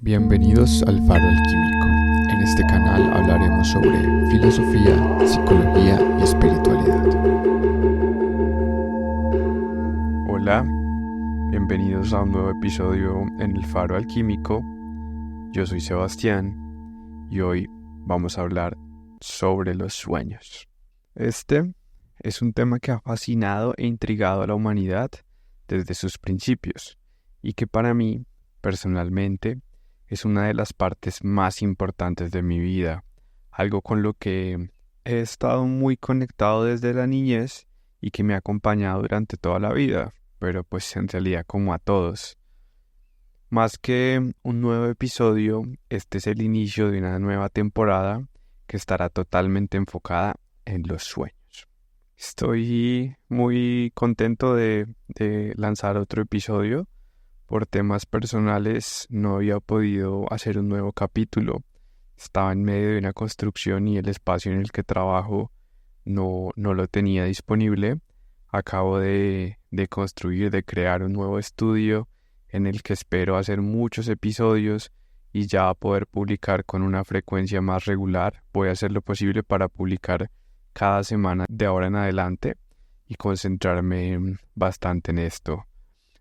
Bienvenidos al Faro Alquímico. En este canal hablaremos sobre filosofía, psicología y espiritualidad. Hola, bienvenidos a un nuevo episodio en el Faro Alquímico. Yo soy Sebastián y hoy vamos a hablar sobre los sueños. Este es un tema que ha fascinado e intrigado a la humanidad desde sus principios y que para mí, personalmente, es una de las partes más importantes de mi vida, algo con lo que he estado muy conectado desde la niñez y que me ha acompañado durante toda la vida, pero pues en realidad como a todos. Más que un nuevo episodio, este es el inicio de una nueva temporada que estará totalmente enfocada en los sueños. Estoy muy contento de lanzar otro episodio. Por temas personales no había podido hacer un nuevo capítulo. Estaba en medio de una construcción y el espacio en el que trabajo no lo tenía disponible. Acabo de crear un nuevo estudio en el que espero hacer muchos episodios y ya poder publicar con una frecuencia más regular. Voy a hacer lo posible para publicar cada semana de ahora en adelante y concentrarme bastante en esto.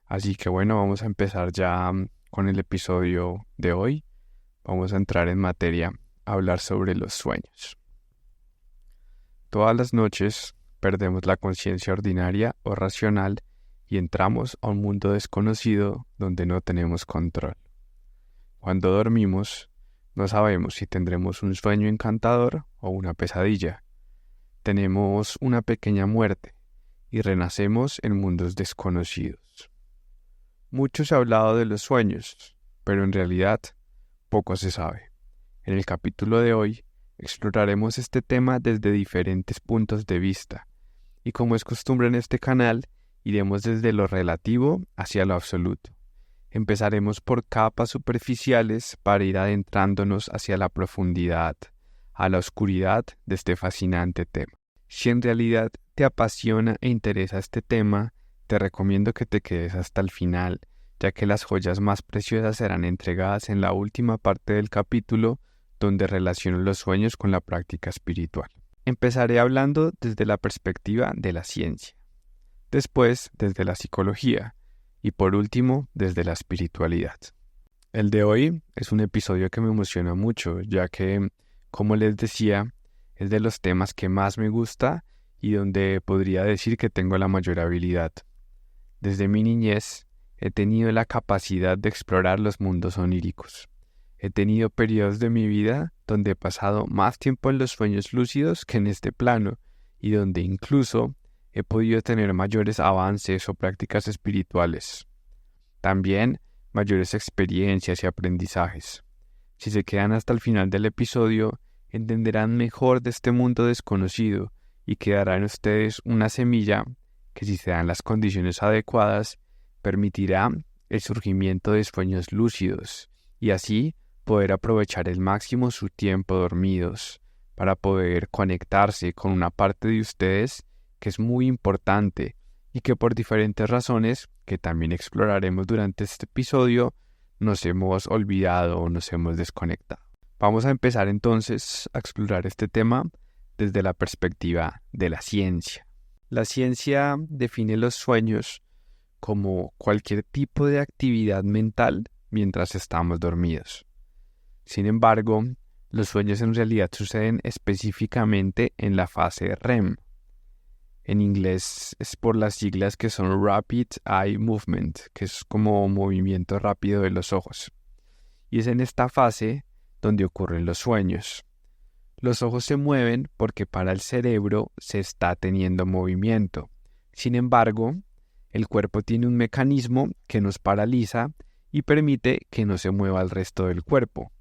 Así que bueno, vamos a empezar ya con el episodio de hoy. Vamos a entrar en materia a hablar sobre los sueños. Todas las noches perdemos la conciencia ordinaria o racional y entramos a un mundo desconocido donde no tenemos control. Cuando dormimos, no sabemos si tendremos un sueño encantador o una pesadilla. Tenemos una pequeña muerte y renacemos en mundos desconocidos. Mucho se ha hablado de los sueños, pero en realidad poco se sabe. En el capítulo de hoy exploraremos este tema desde diferentes puntos de vista, y como es costumbre en este canal, iremos desde lo relativo hacia lo absoluto. Empezaremos por capas superficiales para ir adentrándonos hacia la profundidad, a la oscuridad de este fascinante tema. Si en realidad te apasiona e interesa este tema, te recomiendo que te quedes hasta el final, ya que las joyas más preciosas serán entregadas en la última parte del capítulo, donde relaciono los sueños con la práctica espiritual. Empezaré hablando desde la perspectiva de la ciencia, después desde la psicología y por último desde la espiritualidad. El de hoy es un episodio que me emociona mucho, ya que, como les decía, es de los temas que más me gusta y donde podría decir que tengo la mayor habilidad. Desde mi niñez he tenido la capacidad de explorar los mundos oníricos. He tenido periodos de mi vida donde he pasado más tiempo en los sueños lúcidos que en este plano y donde incluso he podido tener mayores avances o prácticas espirituales. También mayores experiencias y aprendizajes. Si se quedan hasta el final del episodio, entenderán mejor de este mundo desconocido y quedará en ustedes una semilla que, si se dan las condiciones adecuadas, permitirá el surgimiento de sueños lúcidos y así poder aprovechar al máximo su tiempo dormidos para poder conectarse con una parte de ustedes que es muy importante y que por diferentes razones, que también exploraremos durante este episodio, nos hemos olvidado o nos hemos desconectado. Vamos a empezar entonces a explorar este tema desde la perspectiva de la ciencia. La ciencia define los sueños como cualquier tipo de actividad mental mientras estamos dormidos. Sin embargo, los sueños en realidad suceden específicamente en la fase REM. En inglés es por las siglas que son Rapid Eye Movement, que es como movimiento rápido de los ojos. Y es en esta fase donde ocurren los sueños. Los ojos se mueven porque para el cerebro se está teniendo movimiento. Sin embargo, el cuerpo tiene un mecanismo que nos paraliza y permite que no se mueva el resto del cuerpo.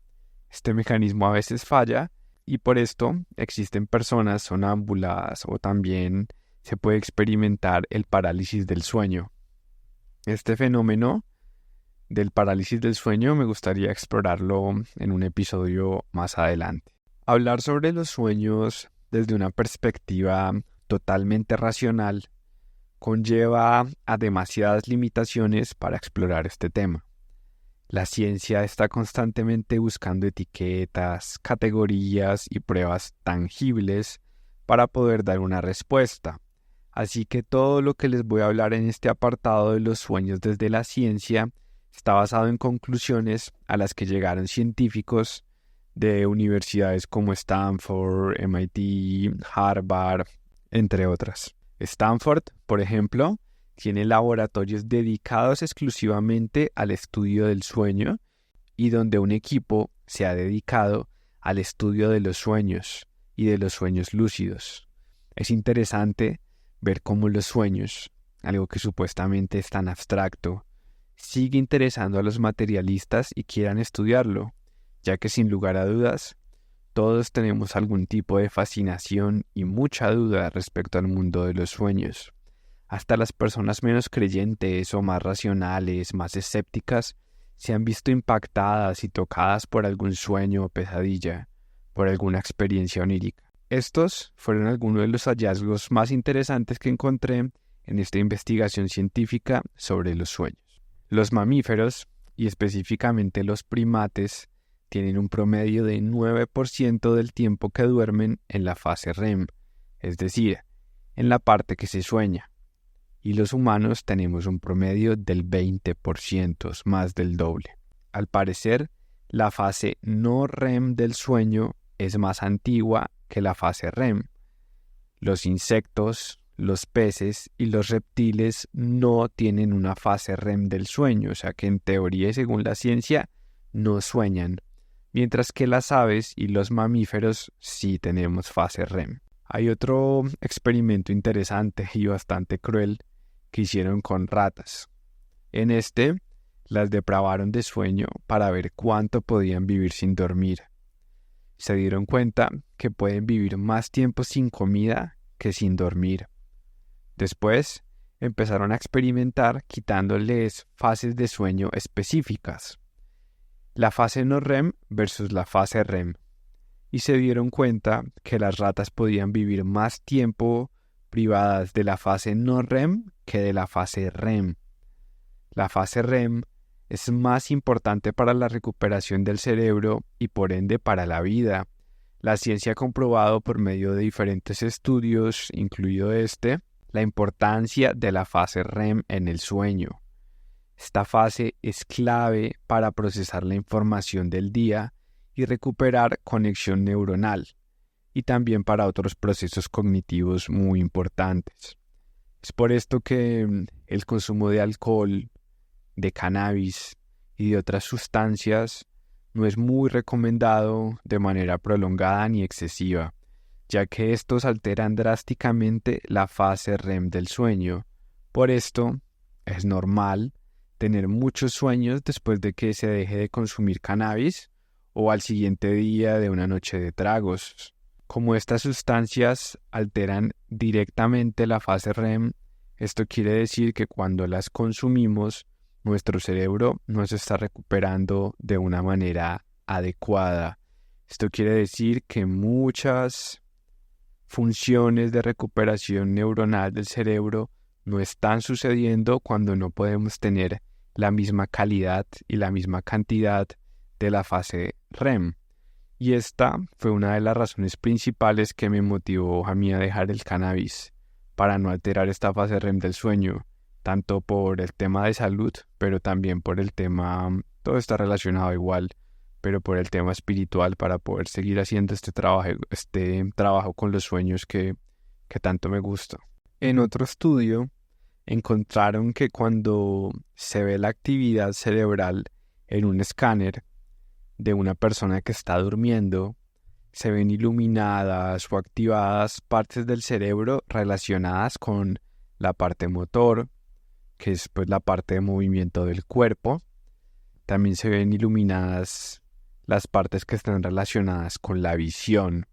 Este mecanismo a veces falla y por esto existen personas sonámbulas o también se puede experimentar el parálisis del sueño. Este fenómeno del parálisis del sueño me gustaría explorarlo en un episodio más adelante. Hablar sobre los sueños desde una perspectiva totalmente racional conlleva a demasiadas limitaciones para explorar este tema. La ciencia está constantemente buscando etiquetas, categorías y pruebas tangibles para poder dar una respuesta. Así que todo lo que les voy a hablar en este apartado de los sueños desde la ciencia está basado en conclusiones a las que llegaron científicos de universidades como Stanford, MIT, Harvard, entre otras. Stanford, por ejemplo, tiene laboratorios dedicados exclusivamente al estudio del sueño y donde un equipo se ha dedicado al estudio de los sueños y de los sueños lúcidos. Es interesante ver cómo los sueños, algo que supuestamente es tan abstracto, sigue interesando a los materialistas y quieran estudiarlo, ya que sin lugar a dudas, todos tenemos algún tipo de fascinación y mucha duda respecto al mundo de los sueños. Hasta las personas menos creyentes o más racionales, más escépticas, se han visto impactadas y tocadas por algún sueño o pesadilla, por alguna experiencia onírica. Estos fueron algunos de los hallazgos más interesantes que encontré en esta investigación científica sobre los sueños. Los mamíferos, y específicamente los primates, tienen un promedio de 9% del tiempo que duermen en la fase REM, es decir, en la parte que se sueña. Y los humanos tenemos un promedio del 20%, más del doble. Al parecer, la fase no REM del sueño es más antigua que la fase REM. Los insectos, los peces y los reptiles no tienen una fase REM del sueño, o sea que en teoría y según la ciencia no sueñan, mientras que las aves y los mamíferos sí tenemos fase REM. Hay otro experimento interesante y bastante cruel que hicieron con ratas. En este, las depravaron de sueño para ver cuánto podían vivir sin dormir. Se dieron cuenta que pueden vivir más tiempo sin comida que sin dormir. Después, empezaron a experimentar quitándoles fases de sueño específicas, la fase no REM versus la fase REM, y se dieron cuenta que las ratas podían vivir más tiempo privadas de la fase no REM que de la fase REM. La fase REM es más importante para la recuperación del cerebro y por ende para la vida. La ciencia ha comprobado por medio de diferentes estudios, incluido la importancia de la fase REM en el sueño. Esta fase es clave para procesar la información del día y recuperar conexión neuronal, y también para otros procesos cognitivos muy importantes. Es por esto que el consumo de alcohol, de cannabis y de otras sustancias no es muy recomendado de manera prolongada ni excesiva, ya que estos alteran drásticamente la fase REM del sueño. Por esto, es normal tener muchos sueños después de que se deje de consumir cannabis o al siguiente día de una noche de tragos. Como estas sustancias alteran directamente la fase REM, esto quiere decir que cuando las consumimos, nuestro cerebro no se está recuperando de una manera adecuada. Esto quiere decir que muchas funciones de recuperación neuronal del cerebro no están sucediendo cuando no podemos tener la misma calidad y la misma cantidad de la fase REM. Y esta fue una de las razones principales que me motivó a mí a dejar el cannabis, para no alterar esta fase REM del sueño, tanto por el tema de salud, pero también por el tema, todo está relacionado igual, pero por el tema espiritual, para poder seguir haciendo este trabajo con los sueños que tanto me gusta. En otro estudio, encontraron que cuando se ve la actividad cerebral en un escáner de una persona que está durmiendo, se ven iluminadas o activadas partes del cerebro relacionadas con la parte motor, que es pues la parte de movimiento del cuerpo. También se ven iluminadas las partes que están relacionadas con la visión,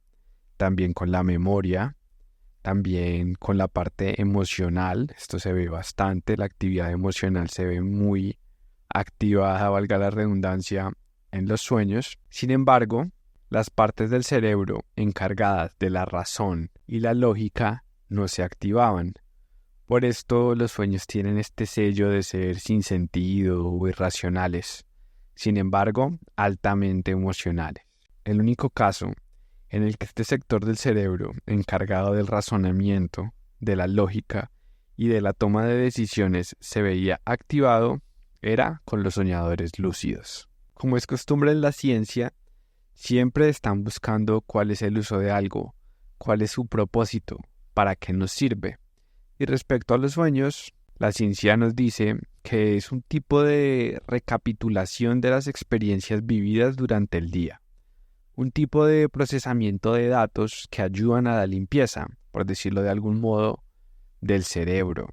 también con la memoria, también con la parte emocional. Esto se ve bastante, la actividad emocional se ve muy activada, valga la redundancia, en los sueños. Sin embargo, las partes del cerebro encargadas de la razón y la lógica no se activaban. Por esto los sueños tienen este sello de ser sin sentido o irracionales. sin embargo, altamente emocionales. El único caso en el que este sector del cerebro, encargado del razonamiento, de la lógica y de la toma de decisiones, se veía activado, era con los soñadores lúcidos. Como es costumbre en la ciencia, siempre están buscando cuál es el uso de algo, cuál es su propósito, para qué nos sirve. Y respecto a los sueños, la ciencia nos dice que es un tipo de recapitulación de las experiencias vividas durante el día, un tipo de procesamiento de datos que ayudan a la limpieza, por decirlo de algún modo, del cerebro.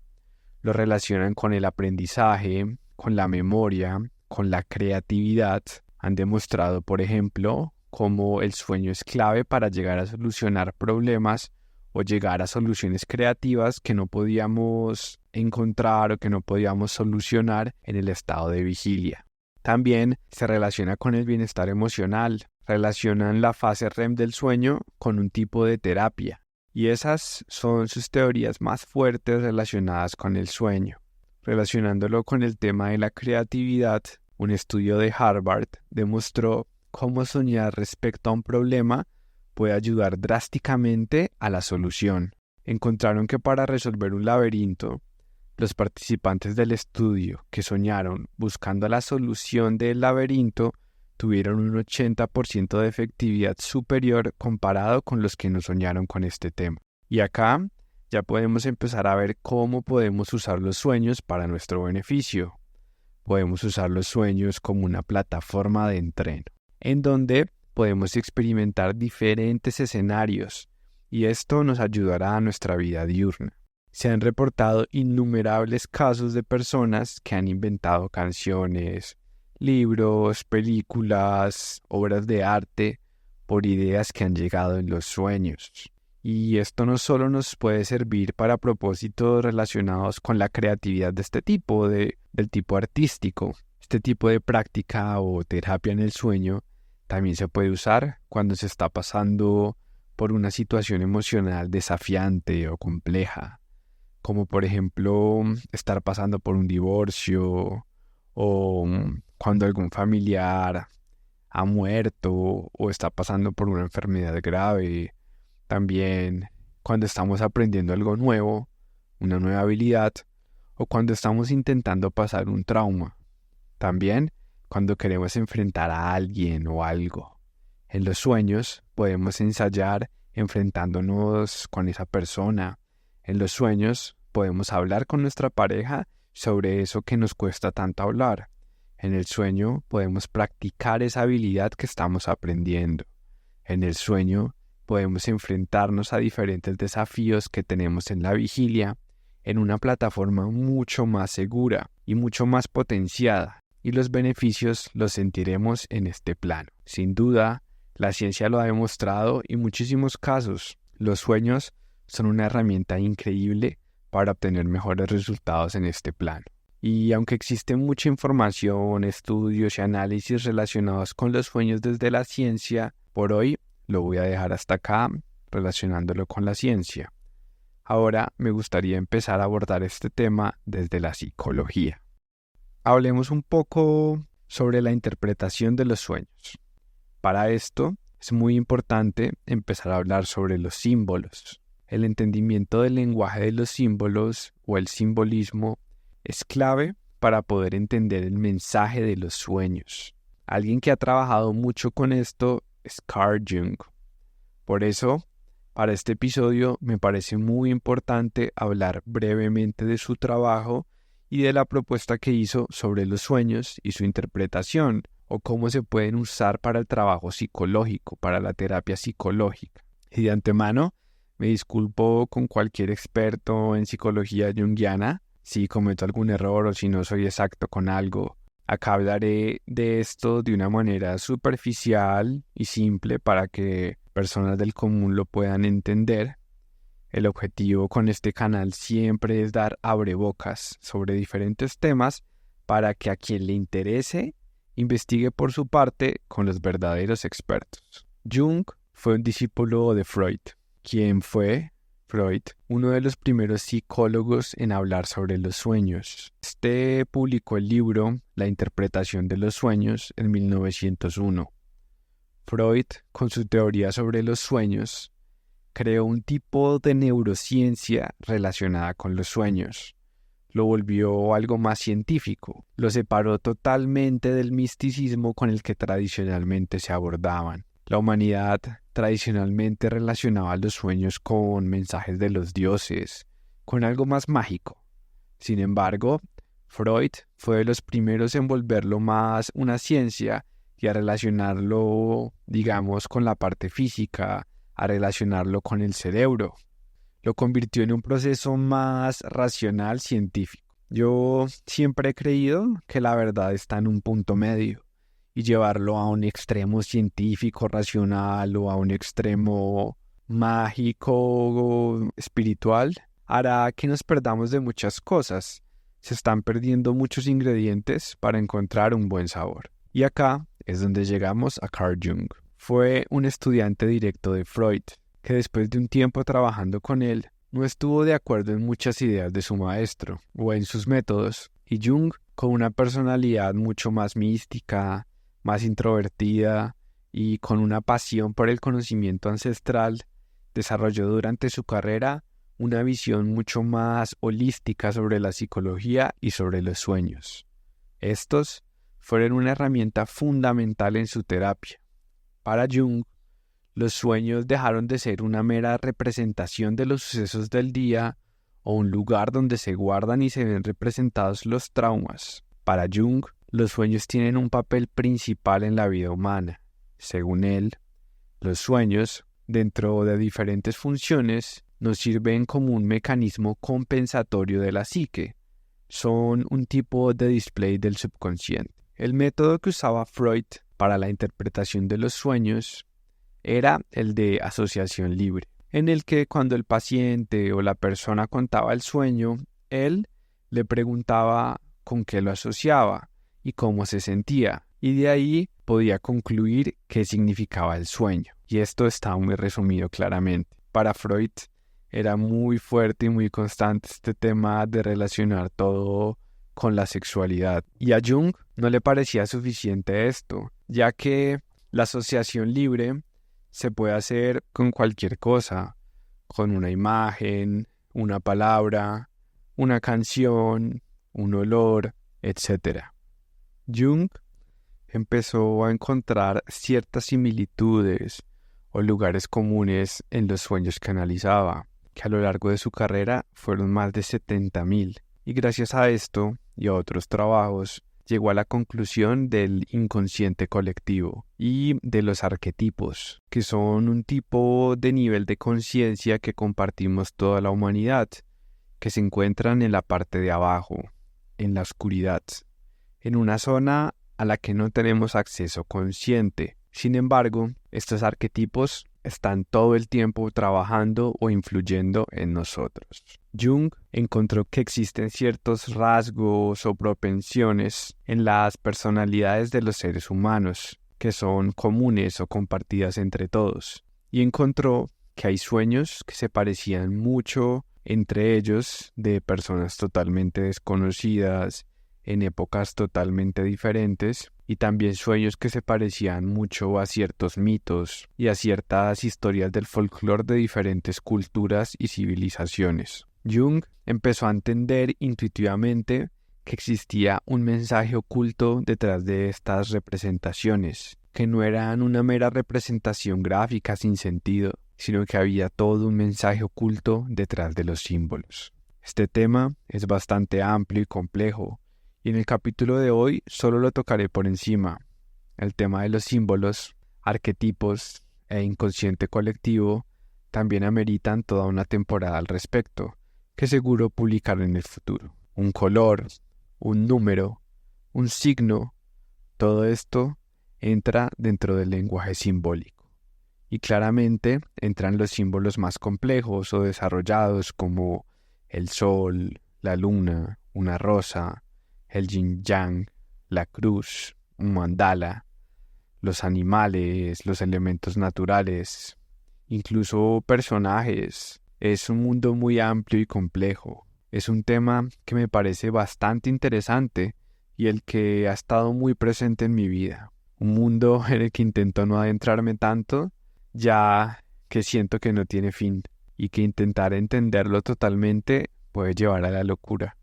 Lo relacionan con el aprendizaje, con la memoria, con la creatividad. Han demostrado, por ejemplo, cómo el sueño es clave para llegar a solucionar problemas o llegar a soluciones creativas que no podíamos encontrar o que no podíamos solucionar en el estado de vigilia. También se relaciona con el bienestar emocional. Relacionan la fase REM del sueño con un tipo de terapia. Y esas son sus teorías más fuertes relacionadas con el sueño. Relacionándolo con el tema de la creatividad, un estudio de Harvard demostró cómo soñar respecto a un problema puede ayudar drásticamente a la solución. Encontraron que para resolver un laberinto, los participantes del estudio que soñaron buscando la solución del laberinto tuvieron un 80% de efectividad superior comparado con los que no soñaron con este tema. Y acá ya podemos empezar a ver cómo podemos usar los sueños para nuestro beneficio. Podemos usar los sueños como una plataforma de entreno, en donde podemos experimentar diferentes escenarios, y esto nos ayudará a nuestra vida diurna. Se han reportado innumerables casos de personas que han inventado canciones, libros, películas, obras de arte, por ideas que han llegado en los sueños. Y esto no solo nos puede servir para propósitos relacionados con la creatividad de este tipo, del tipo artístico. Este tipo de práctica o terapia en el sueño también se puede usar cuando se está pasando por una situación emocional desafiante o compleja, como por ejemplo estar pasando por un divorcio o cuando algún familiar ha muerto o está pasando por una enfermedad grave. También cuando estamos aprendiendo algo nuevo, una nueva habilidad, o cuando estamos intentando pasar un trauma. También cuando queremos enfrentar a alguien o algo. En los sueños podemos ensayar enfrentándonos con esa persona. En los sueños podemos hablar con nuestra pareja sobre eso que nos cuesta tanto hablar. En el sueño podemos practicar esa habilidad que estamos aprendiendo. En el sueño podemos enfrentarnos a diferentes desafíos que tenemos en la vigilia en una plataforma mucho más segura y mucho más potenciada, y los beneficios los sentiremos en este plano. Sin duda, la ciencia lo ha demostrado y muchísimos casos. Los sueños son una herramienta increíble para obtener mejores resultados en este plano. Y aunque existe mucha información, estudios y análisis relacionados con los sueños desde la ciencia, por hoy lo voy a dejar hasta acá relacionándolo con la ciencia. Ahora me gustaría empezar a abordar este tema desde la psicología. Hablemos un poco sobre la interpretación de los sueños. Para esto es muy importante empezar a hablar sobre los símbolos. El entendimiento del lenguaje de los símbolos o el simbolismo es clave para poder entender el mensaje de los sueños. Alguien que ha trabajado mucho con esto es Carl Jung. Por eso, para este episodio me parece muy importante hablar brevemente de su trabajo y de la propuesta que hizo sobre los sueños y su interpretación, o cómo se pueden usar para el trabajo psicológico, para la terapia psicológica. Y de antemano, me disculpo con cualquier experto en psicología junguiana si cometo algún error o si no soy exacto con algo. Acá hablaré de esto de una manera superficial y simple para que personas del común lo puedan entender. El objetivo con este canal siempre es dar abrebocas sobre diferentes temas para que a quien le interese investigue por su parte con los verdaderos expertos. Jung fue un discípulo de Freud, quien fue Freud, uno de los primeros psicólogos en hablar sobre los sueños. Este publicó el libro La interpretación de los sueños en 1901. Freud, con su teoría sobre los sueños, creó un tipo de neurociencia relacionada con los sueños. Lo volvió algo más científico. Lo separó totalmente del misticismo con el que tradicionalmente se abordaban. La humanidad tradicionalmente relacionaba los sueños con mensajes de los dioses, con algo más mágico. Sin embargo, Freud fue de los primeros en volverlo más una ciencia y a relacionarlo, digamos, con la parte física, a relacionarlo con el cerebro. Lo convirtió en un proceso más racional científico. Yo siempre he creído que la verdad está en un punto medio y llevarlo a un extremo científico, racional o a un extremo mágico, espiritual, hará que nos perdamos de muchas cosas. Se están perdiendo muchos ingredientes para encontrar un buen sabor. Y acá es donde llegamos a Carl Jung. Fue un estudiante directo de Freud, que después de un tiempo trabajando con él, no estuvo de acuerdo en muchas ideas de su maestro o en sus métodos, y Jung, con una personalidad mucho más mística, más introvertida y con una pasión por el conocimiento ancestral, desarrolló durante su carrera una visión mucho más holística sobre la psicología y sobre los sueños. Estos fueron una herramienta fundamental en su terapia. Para Jung, los sueños dejaron de ser una mera representación de los sucesos del día o un lugar donde se guardan y se ven representados los traumas. Para Jung, los sueños tienen un papel principal en la vida humana. Según él, los sueños, dentro de diferentes funciones, nos sirven como un mecanismo compensatorio de la psique. Son un tipo de display del subconsciente. El método que usaba Freud para la interpretación de los sueños era el de asociación libre, en el que cuando el paciente o la persona contaba el sueño, él le preguntaba con qué lo asociaba y cómo se sentía, y de ahí podía concluir qué significaba el sueño. Y esto está muy resumido claramente. Para Freud era muy fuerte y muy constante este tema de relacionar todo con la sexualidad. Y a Jung no le parecía suficiente esto, ya que la asociación libre se puede hacer con cualquier cosa, con una imagen, una palabra, una canción, un olor, etc. Jung empezó a encontrar ciertas similitudes o lugares comunes en los sueños que analizaba, que a lo largo de su carrera fueron más de 70.000, y gracias a esto y a otros trabajos llegó a la conclusión del inconsciente colectivo y de los arquetipos, que son un tipo de nivel de conciencia que compartimos toda la humanidad, que se encuentran en la parte de abajo, en la oscuridad, en una zona a la que no tenemos acceso consciente. Sin embargo, estos arquetipos están todo el tiempo trabajando o influyendo en nosotros. Jung encontró que existen ciertos rasgos o propensiones en las personalidades de los seres humanos que son comunes o compartidas entre todos, y encontró que hay sueños que se parecían mucho entre ellos de personas totalmente desconocidas en épocas totalmente diferentes, y también sueños que se parecían mucho a ciertos mitos y a ciertas historias del folclore de diferentes culturas y civilizaciones. Jung empezó a entender intuitivamente que existía un mensaje oculto detrás de estas representaciones, que no eran una mera representación gráfica sin sentido, sino que había todo un mensaje oculto detrás de los símbolos. Este tema es bastante amplio y complejo, y en el capítulo de hoy solo lo tocaré por encima. El tema de los símbolos, arquetipos e inconsciente colectivo también ameritan toda una temporada al respecto, que seguro publicaré en el futuro. Un color, un número, un signo, todo esto entra dentro del lenguaje simbólico. Y claramente entran los símbolos más complejos o desarrollados como el sol, la luna, una rosa, el yin-yang, la cruz, un mandala, los animales, los elementos naturales, incluso personajes, Es un mundo muy amplio y complejo. Es un tema que me parece bastante interesante y el que ha estado muy presente en mi vida. Un mundo en el que intento no adentrarme tanto, ya que siento que no tiene fin y que intentar entenderlo totalmente puede llevar a la locura,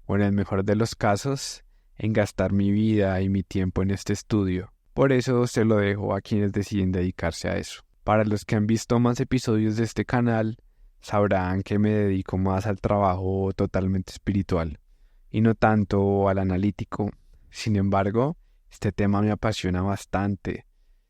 o en el mejor de los casos, en gastar mi vida y mi tiempo en este estudio. Por eso se lo dejo a quienes deciden dedicarse a eso. Para los que han visto más episodios de este canal, sabrán que me dedico más al trabajo totalmente espiritual y no tanto al analítico. Sin embargo, este tema me apasiona bastante.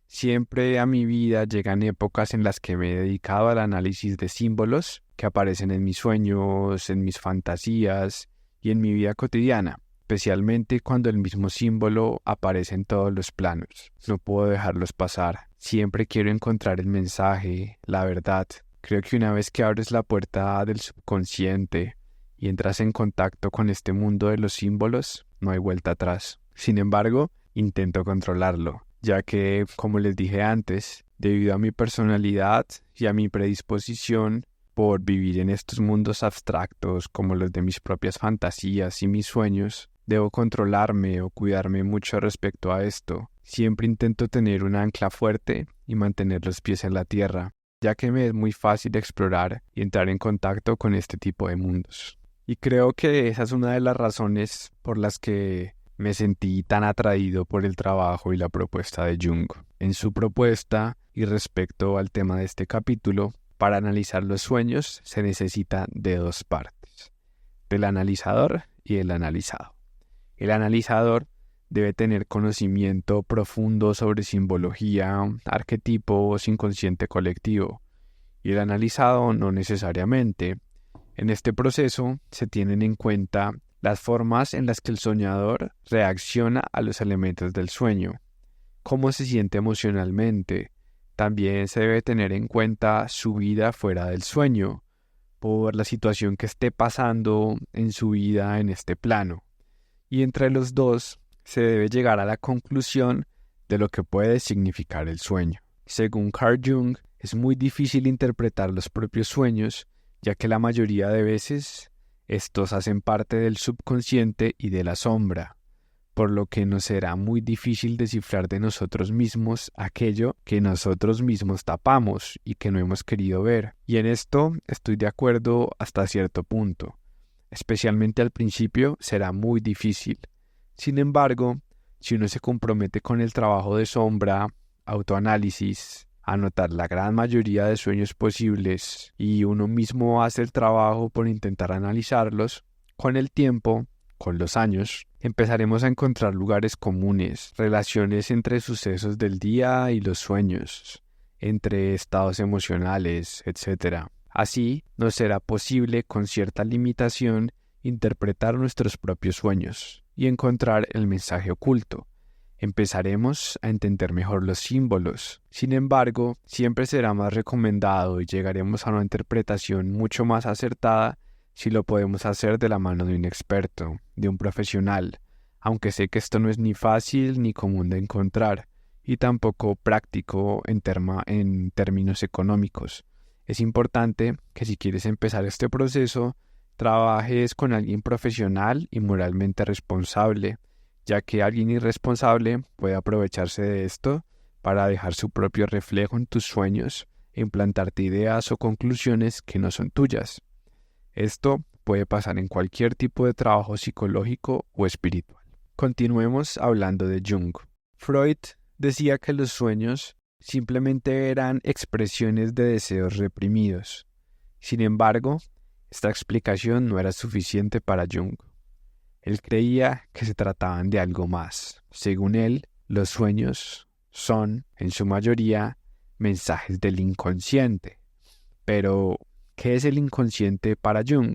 Siempre a mi vida llegan épocas en las que me he dedicado al análisis de símbolos que aparecen en mis sueños, en mis fantasías y en mi vida cotidiana, especialmente cuando el mismo símbolo aparece en todos los planos. No puedo dejarlos pasar. Siempre quiero encontrar el mensaje, la verdad. Creo que una vez que abres la puerta del subconsciente y entras en contacto con este mundo de los símbolos, no hay vuelta atrás. Sin embargo, intento controlarlo, ya que, como les dije antes, debido a mi personalidad y a mi predisposición por vivir en estos mundos abstractos como los de mis propias fantasías y mis sueños, debo controlarme o cuidarme mucho respecto a esto. Siempre intento tener un ancla fuerte y mantener los pies en la tierra, ya que me es muy fácil explorar y entrar en contacto con este tipo de mundos. Y creo que esa es una de las razones por las que me sentí tan atraído por el trabajo y la propuesta de Jung. En su propuesta, y respecto al tema de este capítulo, para analizar los sueños se necesita de dos partes, del analizador y el analizado. El analizador debe tener conocimiento profundo sobre simbología, arquetipos, inconsciente colectivo, y el analizado no necesariamente. En este proceso se tienen en cuenta las formas en las que el soñador reacciona a los elementos del sueño, cómo se siente emocionalmente. También se debe tener en cuenta su vida fuera del sueño, por la situación que esté pasando en su vida en este plano. Y entre los dos se debe llegar a la conclusión de lo que puede significar el sueño. Según Carl Jung, es muy difícil interpretar los propios sueños, ya que la mayoría de veces estos hacen parte del subconsciente y de la sombra, por lo que nos será muy difícil descifrar de nosotros mismos aquello que nosotros mismos tapamos y que no hemos querido ver. Y en esto estoy de acuerdo hasta cierto punto. Especialmente al principio será muy difícil. Sin embargo, si uno se compromete con el trabajo de sombra, autoanálisis, anotar la gran mayoría de sueños posibles y uno mismo hace el trabajo por intentar analizarlos, con el tiempo, con los años, empezaremos a encontrar lugares comunes, relaciones entre sucesos del día y los sueños, entre estados emocionales, etc. Así, nos será posible, con cierta limitación, interpretar nuestros propios sueños y encontrar el mensaje oculto. Empezaremos a entender mejor los símbolos. Sin embargo, siempre será más recomendado y llegaremos a una interpretación mucho más acertada si lo podemos hacer de la mano de un experto, de un profesional, aunque sé que esto no es ni fácil ni común de encontrar, y tampoco práctico en términos económicos. Es importante que si quieres empezar este proceso, trabajes con alguien profesional y moralmente responsable, ya que alguien irresponsable puede aprovecharse de esto para dejar su propio reflejo en tus sueños e implantarte ideas o conclusiones que no son tuyas. Esto puede pasar en cualquier tipo de trabajo psicológico o espiritual. Continuemos hablando de Jung. Freud decía que los sueños simplemente eran expresiones de deseos reprimidos. Sin embargo, esta explicación no era suficiente para Jung. Él creía que se trataban de algo más. Según él, los sueños son, en su mayoría, mensajes del inconsciente. Pero, ¿qué es el inconsciente para Jung?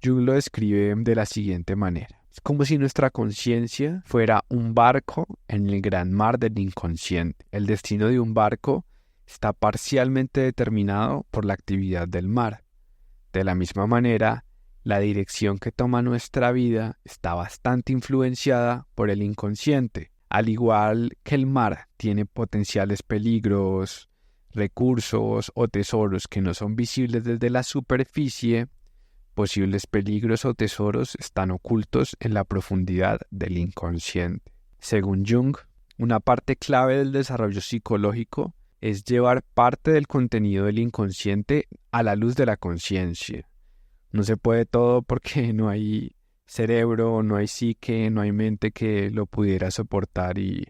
Jung lo describe de la siguiente manera. Es como si nuestra conciencia fuera un barco en el gran mar del inconsciente. El destino de un barco está parcialmente determinado por la actividad del mar. De la misma manera, la dirección que toma nuestra vida está bastante influenciada por el inconsciente. Al igual que el mar tiene potenciales peligros, recursos o tesoros que no son visibles desde la superficie, posibles peligros o tesoros están ocultos en la profundidad del inconsciente. Según Jung, una parte clave del desarrollo psicológico es llevar parte del contenido del inconsciente a la luz de la conciencia. No se puede todo porque no hay cerebro, no hay psique, no hay mente que lo pudiera soportar y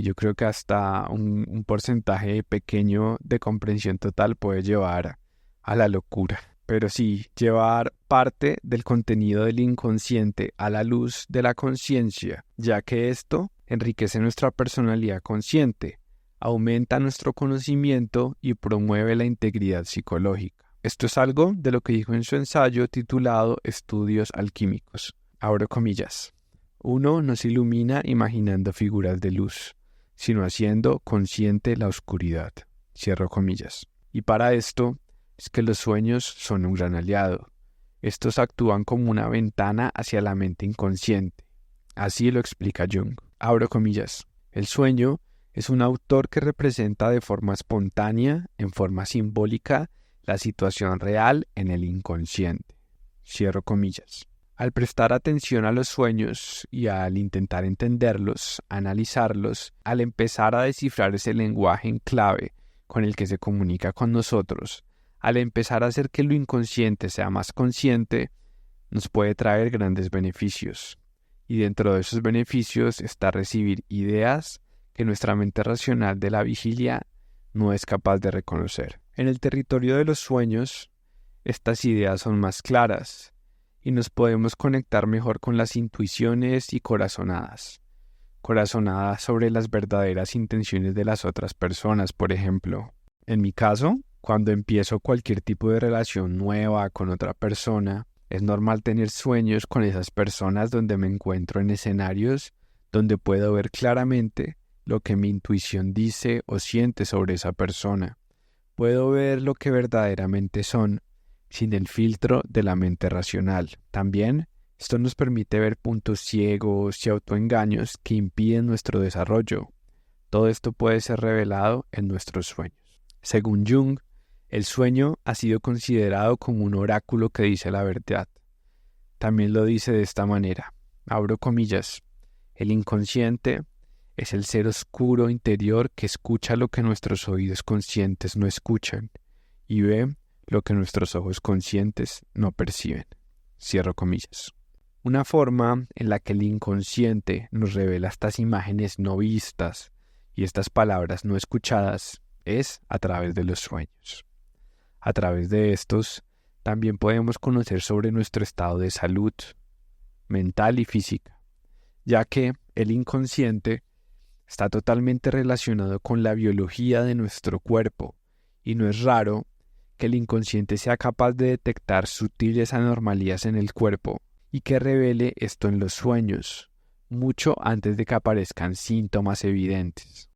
yo creo que hasta un porcentaje pequeño de comprensión total puede llevar a la locura. Pero sí, llevar parte del contenido del inconsciente a la luz de la conciencia, ya que esto enriquece nuestra personalidad consciente, aumenta nuestro conocimiento y promueve la integridad psicológica. Esto es algo de lo que dijo en su ensayo titulado Estudios alquímicos. Abro comillas. Uno no se ilumina imaginando figuras de luz, sino haciendo consciente la oscuridad. Cierro comillas. Y para esto es que los sueños son un gran aliado. Estos actúan como una ventana hacia la mente inconsciente. Así lo explica Jung. Abro comillas. El sueño es un autor que representa de forma espontánea, en forma simbólica, la situación real en el inconsciente. Cierro comillas. Al prestar atención a los sueños y al intentar entenderlos, analizarlos, al empezar a descifrar ese lenguaje en clave con el que se comunica con nosotros, al empezar a hacer que lo inconsciente sea más consciente, nos puede traer grandes beneficios. Y dentro de esos beneficios está recibir ideas que nuestra mente racional de la vigilia no es capaz de reconocer. En el territorio de los sueños, estas ideas son más claras y nos podemos conectar mejor con las intuiciones y corazonadas. Corazonadas sobre las verdaderas intenciones de las otras personas, por ejemplo. En mi caso, cuando empiezo cualquier tipo de relación nueva con otra persona, es normal tener sueños con esas personas donde me encuentro en escenarios donde puedo ver claramente lo que mi intuición dice o siente sobre esa persona. Puedo ver lo que verdaderamente son, sin el filtro de la mente racional. También, esto nos permite ver puntos ciegos y autoengaños que impiden nuestro desarrollo. Todo esto puede ser revelado en nuestros sueños. Según Jung, el sueño ha sido considerado como un oráculo que dice la verdad. También lo dice de esta manera, abro comillas, el inconsciente es el ser oscuro interior que escucha lo que nuestros oídos conscientes no escuchan y ve lo que nuestros ojos conscientes no perciben. Cierro comillas. Una forma en la que el inconsciente nos revela estas imágenes no vistas y estas palabras no escuchadas es a través de los sueños. A través de estos, también podemos conocer sobre nuestro estado de salud mental y física, ya que el inconsciente está totalmente relacionado con la biología de nuestro cuerpo y no es raro que el inconsciente sea capaz de detectar sutiles anormalías en el cuerpo y que revele esto en los sueños, mucho antes de que aparezcan síntomas evidentes.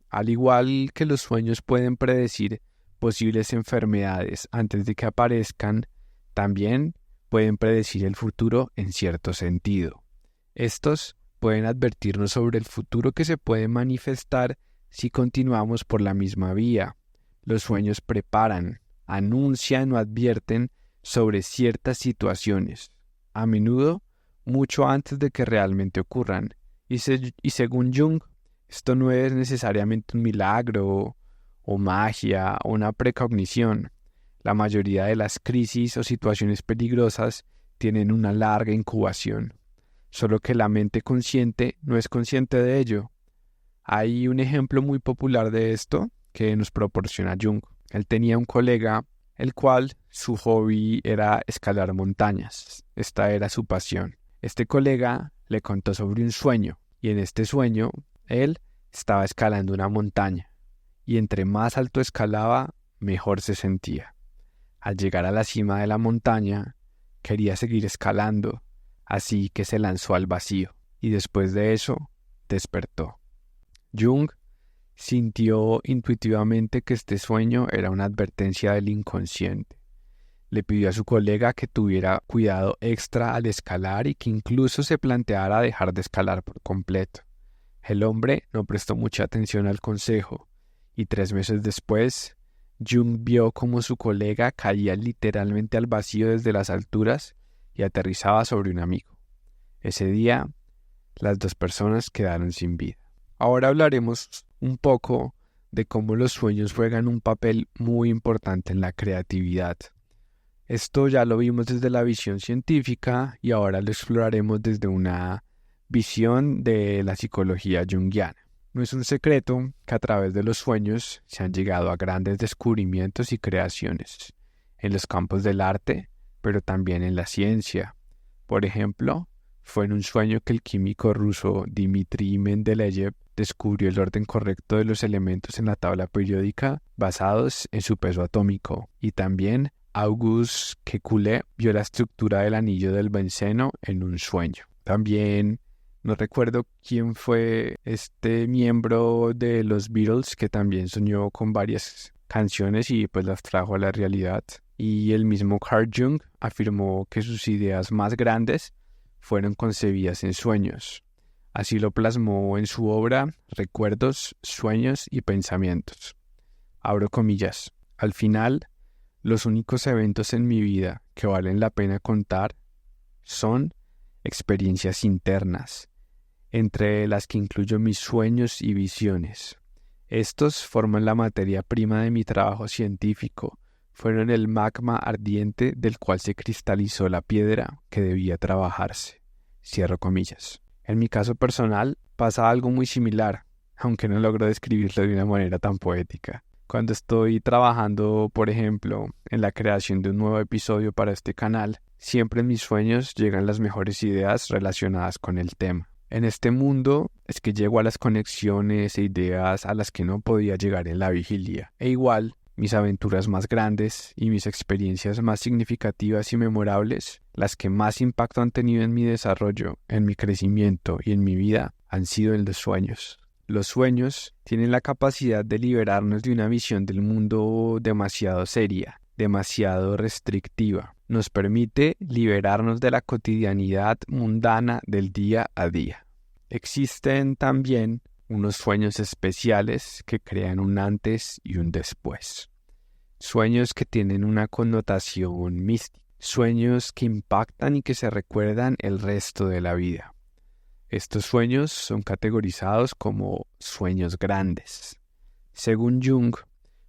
Al igual que los sueños pueden predecir posibles enfermedades antes de que aparezcan, también pueden predecir el futuro en cierto sentido. Estos pueden advertirnos sobre el futuro que se puede manifestar si continuamos por la misma vía. Los sueños preparan, anuncian o advierten sobre ciertas situaciones, a menudo mucho antes de que realmente ocurran. Y según Jung, esto no es necesariamente un milagro o magia o una precognición. La mayoría de las crisis o situaciones peligrosas tienen una larga incubación, solo que la mente consciente no es consciente de ello. Hay un ejemplo muy popular de esto que nos proporciona Jung. Él tenía un colega, el cual su hobby era escalar montañas. Esta era su pasión. Este colega le contó sobre un sueño, y en este sueño él estaba escalando una montaña, y entre más alto escalaba, mejor se sentía. Al llegar a la cima de la montaña, quería seguir escalando, así que se lanzó al vacío, y después de eso, despertó. Jung sintió intuitivamente que este sueño era una advertencia del inconsciente. Le pidió a su colega que tuviera cuidado extra al escalar y que incluso se planteara dejar de escalar por completo. El hombre no prestó mucha atención al consejo y 3 meses después, Jung vio cómo su colega caía literalmente al vacío desde las alturas y aterrizaba sobre un amigo. Ese día, las 2 personas quedaron sin vida. Ahora hablaremos un poco de cómo los sueños juegan un papel muy importante en la creatividad. Esto ya lo vimos desde la visión científica y ahora lo exploraremos desde una visión de la psicología junguiana. No es un secreto que a través de los sueños se han llegado a grandes descubrimientos y creaciones en los campos del arte, pero también en la ciencia. Por ejemplo, fue en un sueño que el químico ruso Dmitri Mendeleev descubrió el orden correcto de los elementos en la tabla periódica basados en su peso atómico, y también Auguste Kekulé vio la estructura del anillo del benceno en un sueño. También no recuerdo quién fue este miembro de los Beatles que también soñó con varias canciones y pues las trajo a la realidad. Y el mismo Carl Jung afirmó que sus ideas más grandes fueron concebidas en sueños. Así lo plasmó en su obra Recuerdos, Sueños y Pensamientos. Abro comillas. Al final, los únicos eventos en mi vida que valen la pena contar son experiencias internas, entre las que incluyo mis sueños y visiones. Estos forman la materia prima de mi trabajo científico, fueron el magma ardiente del cual se cristalizó la piedra que debía trabajarse. Cierro comillas. En mi caso personal pasa algo muy similar, aunque no logro describirlo de una manera tan poética. Cuando estoy trabajando, por ejemplo, en la creación de un nuevo episodio para este canal, siempre en mis sueños llegan las mejores ideas relacionadas con el tema. En este mundo es que llego a las conexiones e ideas a las que no podía llegar en la vigilia. E igual, mis aventuras más grandes y mis experiencias más significativas y memorables, las que más impacto han tenido en mi desarrollo, en mi crecimiento y en mi vida, han sido en los sueños. Los sueños tienen la capacidad de liberarnos de una visión del mundo demasiado seria, demasiado restrictiva. Nos permite liberarnos de la cotidianidad mundana del día a día. Existen también unos sueños especiales que crean un antes y un después. Sueños que tienen una connotación mística. Sueños que impactan y que se recuerdan el resto de la vida. Estos sueños son categorizados como sueños grandes. Según Jung,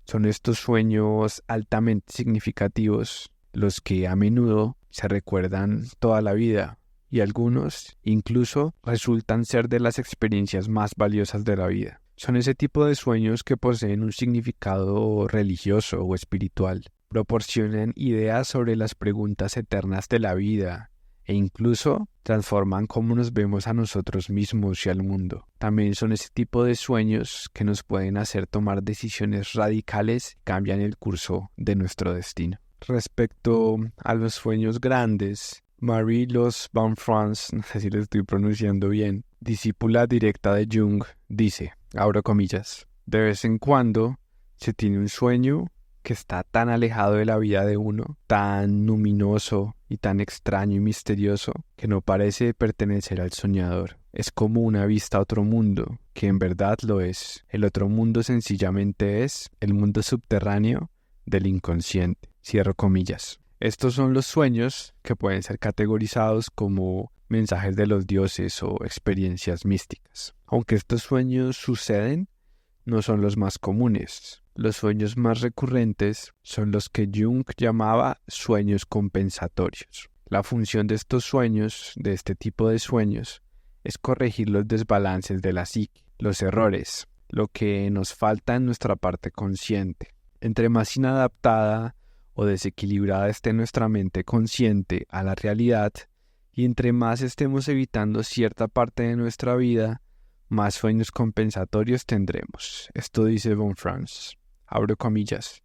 son estos sueños altamente significativos los que a menudo se recuerdan toda la vida y algunos incluso resultan ser de las experiencias más valiosas de la vida. Son ese tipo de sueños que poseen un significado religioso o espiritual, proporcionan ideas sobre las preguntas eternas de la vida e incluso transforman cómo nos vemos a nosotros mismos y al mundo. También son ese tipo de sueños que nos pueden hacer tomar decisiones radicales que cambian el curso de nuestro destino. Respecto a los sueños grandes, Marie-Laure Van France, no sé si lo estoy pronunciando bien, discípula directa de Jung, dice, abro comillas, de vez en cuando se tiene un sueño que está tan alejado de la vida de uno, tan luminoso y tan extraño y misterioso, que no parece pertenecer al soñador. Es como una vista a otro mundo, que en verdad lo es. El otro mundo sencillamente es el mundo subterráneo del inconsciente. Cierro comillas. Estos son los sueños que pueden ser categorizados como mensajes de los dioses o experiencias místicas. Aunque estos sueños suceden, no son los más comunes. Los sueños más recurrentes son los que Jung llamaba sueños compensatorios. La función de estos sueños, de este tipo de sueños, es corregir los desbalances de la psique, los errores, lo que nos falta en nuestra parte consciente. Entre más inadaptada o desequilibrada esté nuestra mente consciente a la realidad, y entre más estemos evitando cierta parte de nuestra vida, más sueños compensatorios tendremos. Esto dice Von Franz. Abro comillas.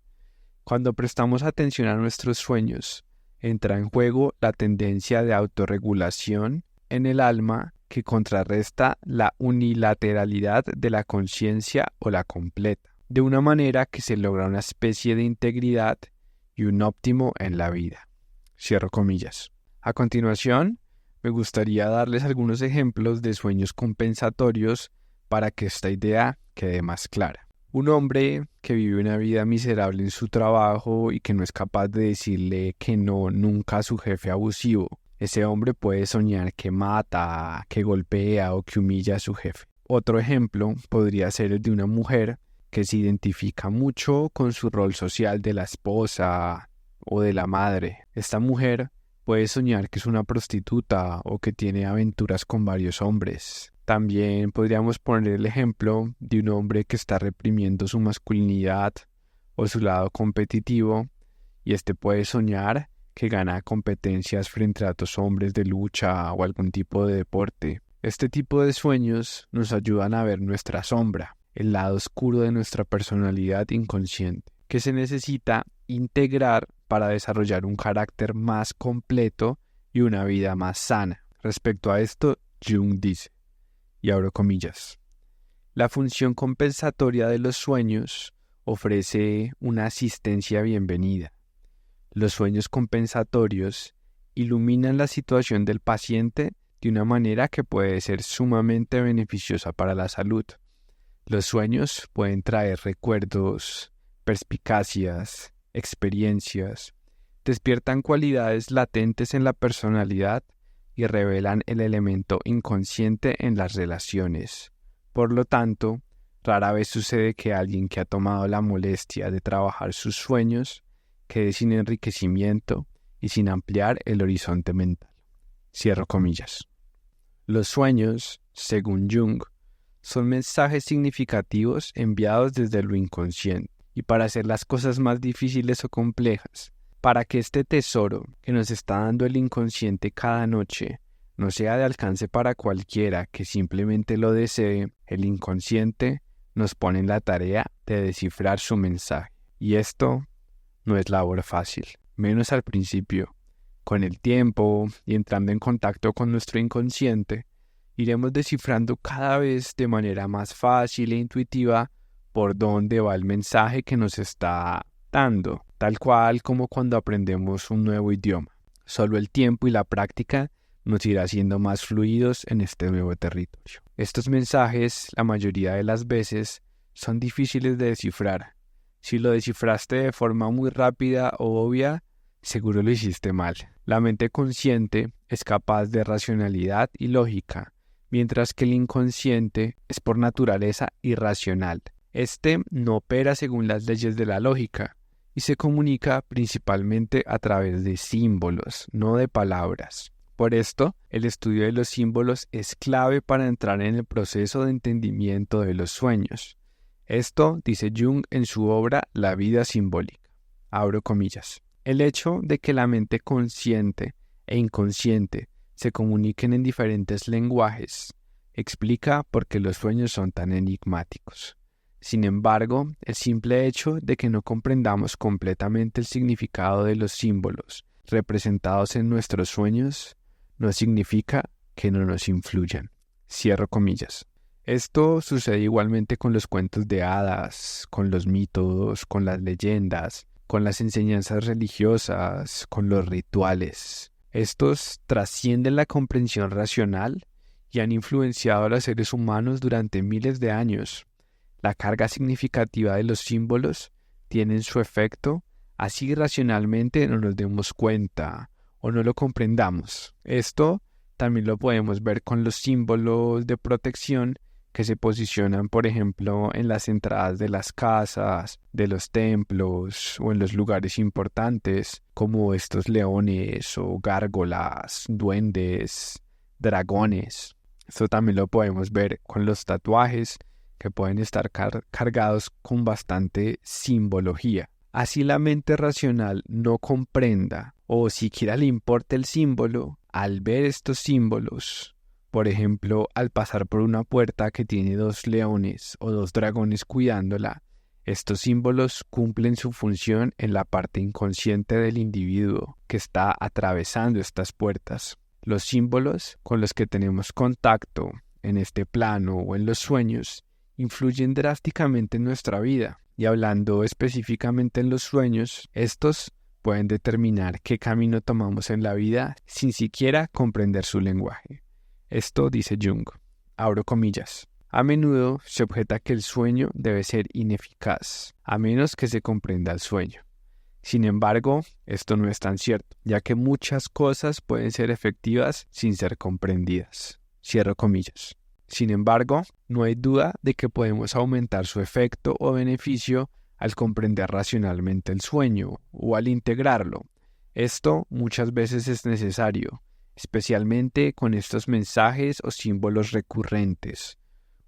Cuando prestamos atención a nuestros sueños, entra en juego la tendencia de autorregulación en el alma que contrarresta la unilateralidad de la conciencia o la completa, de una manera que se logra una especie de integridad y un óptimo en la vida. Cierro comillas. A continuación, me gustaría darles algunos ejemplos de sueños compensatorios para que esta idea quede más clara. Un hombre que vive una vida miserable en su trabajo y que no es capaz de decirle que no nunca a su jefe abusivo. Ese hombre puede soñar que mata, que golpea o que humilla a su jefe. Otro ejemplo podría ser el de una mujer que se identifica mucho con su rol social de la esposa o de la madre. Esta mujer puede soñar que es una prostituta o que tiene aventuras con varios hombres. También podríamos poner el ejemplo de un hombre que está reprimiendo su masculinidad o su lado competitivo y puede soñar que gana competencias frente a otros hombres de lucha o algún tipo de deporte. Este tipo de sueños nos ayudan a ver nuestra sombra, el lado oscuro de nuestra personalidad inconsciente, que se necesita integrar para desarrollar un carácter más completo y una vida más sana. Respecto a esto, Jung dice, y abro comillas, la función compensatoria de los sueños ofrece una asistencia bienvenida. Los sueños compensatorios iluminan la situación del paciente de una manera que puede ser sumamente beneficiosa para la salud. Los sueños pueden traer recuerdos, perspicacias, experiencias, despiertan cualidades latentes en la personalidad y revelan el elemento inconsciente en las relaciones. Por lo tanto, rara vez sucede que alguien que ha tomado la molestia de trabajar sus sueños quede sin enriquecimiento y sin ampliar el horizonte mental. Cierro comillas. Los sueños, según Jung, son mensajes significativos enviados desde lo inconsciente. Y para hacer las cosas más difíciles o complejas, para que este tesoro que nos está dando el inconsciente cada noche no sea de alcance para cualquiera que simplemente lo desee, el inconsciente nos pone en la tarea de descifrar su mensaje. Y esto no es labor fácil, menos al principio. Con el tiempo y entrando en contacto con nuestro inconsciente, iremos descifrando cada vez de manera más fácil e intuitiva por dónde va el mensaje que nos está dando, tal cual como cuando aprendemos un nuevo idioma. Solo el tiempo y la práctica nos irá haciendo más fluidos en este nuevo territorio. Estos mensajes, la mayoría de las veces, son difíciles de descifrar. Si lo descifraste de forma muy rápida o obvia, seguro lo hiciste mal. La mente consciente es capaz de racionalidad y lógica, mientras que el inconsciente es por naturaleza irracional. No opera según las leyes de la lógica y se comunica principalmente a través de símbolos, no de palabras. Por esto, el estudio de los símbolos es clave para entrar en el proceso de entendimiento de los sueños. Esto dice Jung en su obra La vida simbólica. Abro comillas. El hecho de que la mente consciente e inconsciente se comuniquen en diferentes lenguajes explica por qué los sueños son tan enigmáticos. Sin embargo, el simple hecho de que no comprendamos completamente el significado de los símbolos representados en nuestros sueños no significa que no nos influyan. Cierro comillas. Esto sucede igualmente con los cuentos de hadas, con los mitos, con las leyendas, con las enseñanzas religiosas, con los rituales. Estos trascienden la comprensión racional y han influenciado a los seres humanos durante miles de años. La carga significativa de los símbolos tiene su efecto, así racionalmente no nos demos cuenta o no lo comprendamos. Esto también lo podemos ver con los símbolos de protección que se posicionan, por ejemplo, en las entradas de las casas, de los templos o en los lugares importantes, como estos leones o gárgolas, duendes, dragones. Esto también lo podemos ver con los tatuajes, que pueden estar cargados con bastante simbología. Así la mente racional no comprenda o siquiera le importe el símbolo, al ver estos símbolos, por ejemplo, al pasar por una puerta que tiene 2 leones o 2 dragones cuidándola, estos símbolos cumplen su función en la parte inconsciente del individuo que está atravesando estas puertas. Los símbolos con los que tenemos contacto en este plano o en los sueños influyen drásticamente en nuestra vida. Y hablando específicamente en los sueños, estos pueden determinar qué camino tomamos en la vida sin siquiera comprender su lenguaje. Esto dice Jung. Abro comillas. A menudo se objeta que el sueño debe ser ineficaz, a menos que se comprenda el sueño. Sin embargo, esto no es tan cierto, ya que muchas cosas pueden ser efectivas sin ser comprendidas. Cierro comillas. Sin embargo, no hay duda de que podemos aumentar su efecto o beneficio al comprender racionalmente el sueño o al integrarlo. Esto muchas veces es necesario, especialmente con estos mensajes o símbolos recurrentes.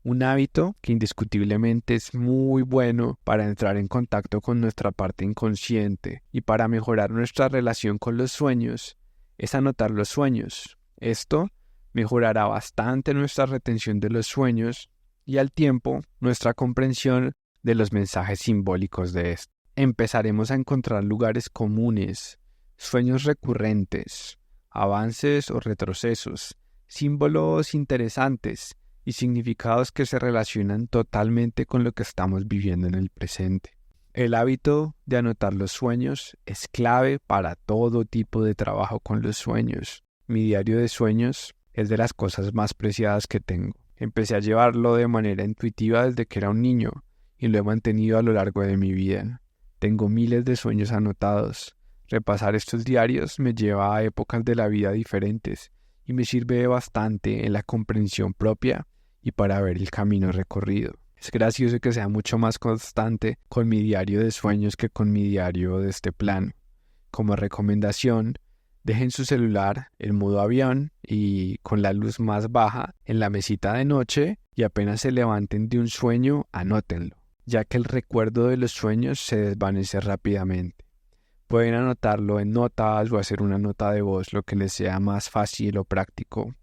Un hábito que indiscutiblemente es muy bueno para entrar en contacto con nuestra parte inconsciente y para mejorar nuestra relación con los sueños es anotar los sueños. Esto mejorará bastante nuestra retención de los sueños y al tiempo nuestra comprensión de los mensajes simbólicos de esto. Empezaremos a encontrar lugares comunes, sueños recurrentes, avances o retrocesos, símbolos interesantes y significados que se relacionan totalmente con lo que estamos viviendo en el presente. El hábito de anotar los sueños es clave para todo tipo de trabajo con los sueños. Mi diario de sueños es de las cosas más preciadas que tengo. Empecé a llevarlo de manera intuitiva desde que era un niño y lo he mantenido a lo largo de mi vida. Tengo miles de sueños anotados. Repasar estos diarios me lleva a épocas de la vida diferentes y me sirve bastante en la comprensión propia y para ver el camino recorrido. Es gracioso que sea mucho más constante con mi diario de sueños que con mi diario de este plano. Como recomendación, dejen su celular en modo avión y con la luz más baja en la mesita de noche y apenas se levanten de un sueño, anótenlo, ya que el recuerdo de los sueños se desvanece rápidamente. Pueden anotarlo en notas o hacer una nota de voz, lo que les sea más fácil o práctico.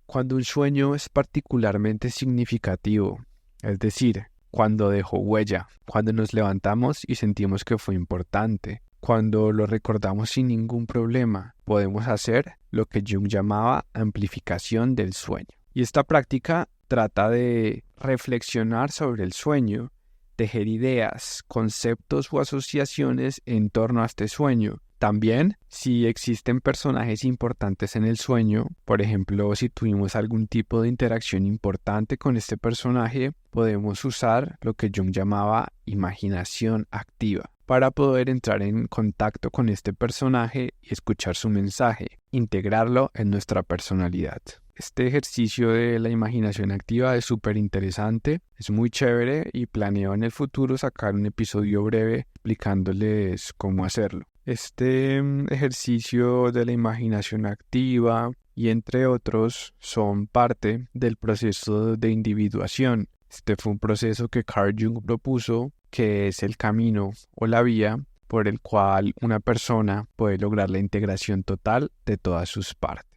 Cuando un sueño es particularmente significativo, es decir, cuando dejó huella, cuando nos levantamos y sentimos que fue importante, cuando lo recordamos sin ningún problema, podemos hacer lo que Jung llamaba amplificación del sueño. Y esta práctica trata de reflexionar sobre el sueño, tejer ideas, conceptos o asociaciones en torno a este sueño. También, si existen personajes importantes en el sueño, por ejemplo, si tuvimos algún tipo de interacción importante con este personaje, podemos usar lo que Jung llamaba imaginación activa para poder entrar en contacto con este personaje y escuchar su mensaje, integrarlo en nuestra personalidad. Este ejercicio de la imaginación activa es súper interesante, es muy chévere y planeo en el futuro sacar un episodio breve explicándoles cómo hacerlo. Este ejercicio de la imaginación activa y entre otros son parte del proceso de individuación. Este fue un proceso que Carl Jung propuso, que es el camino o la vía por el cual una persona puede lograr la integración total de todas sus partes.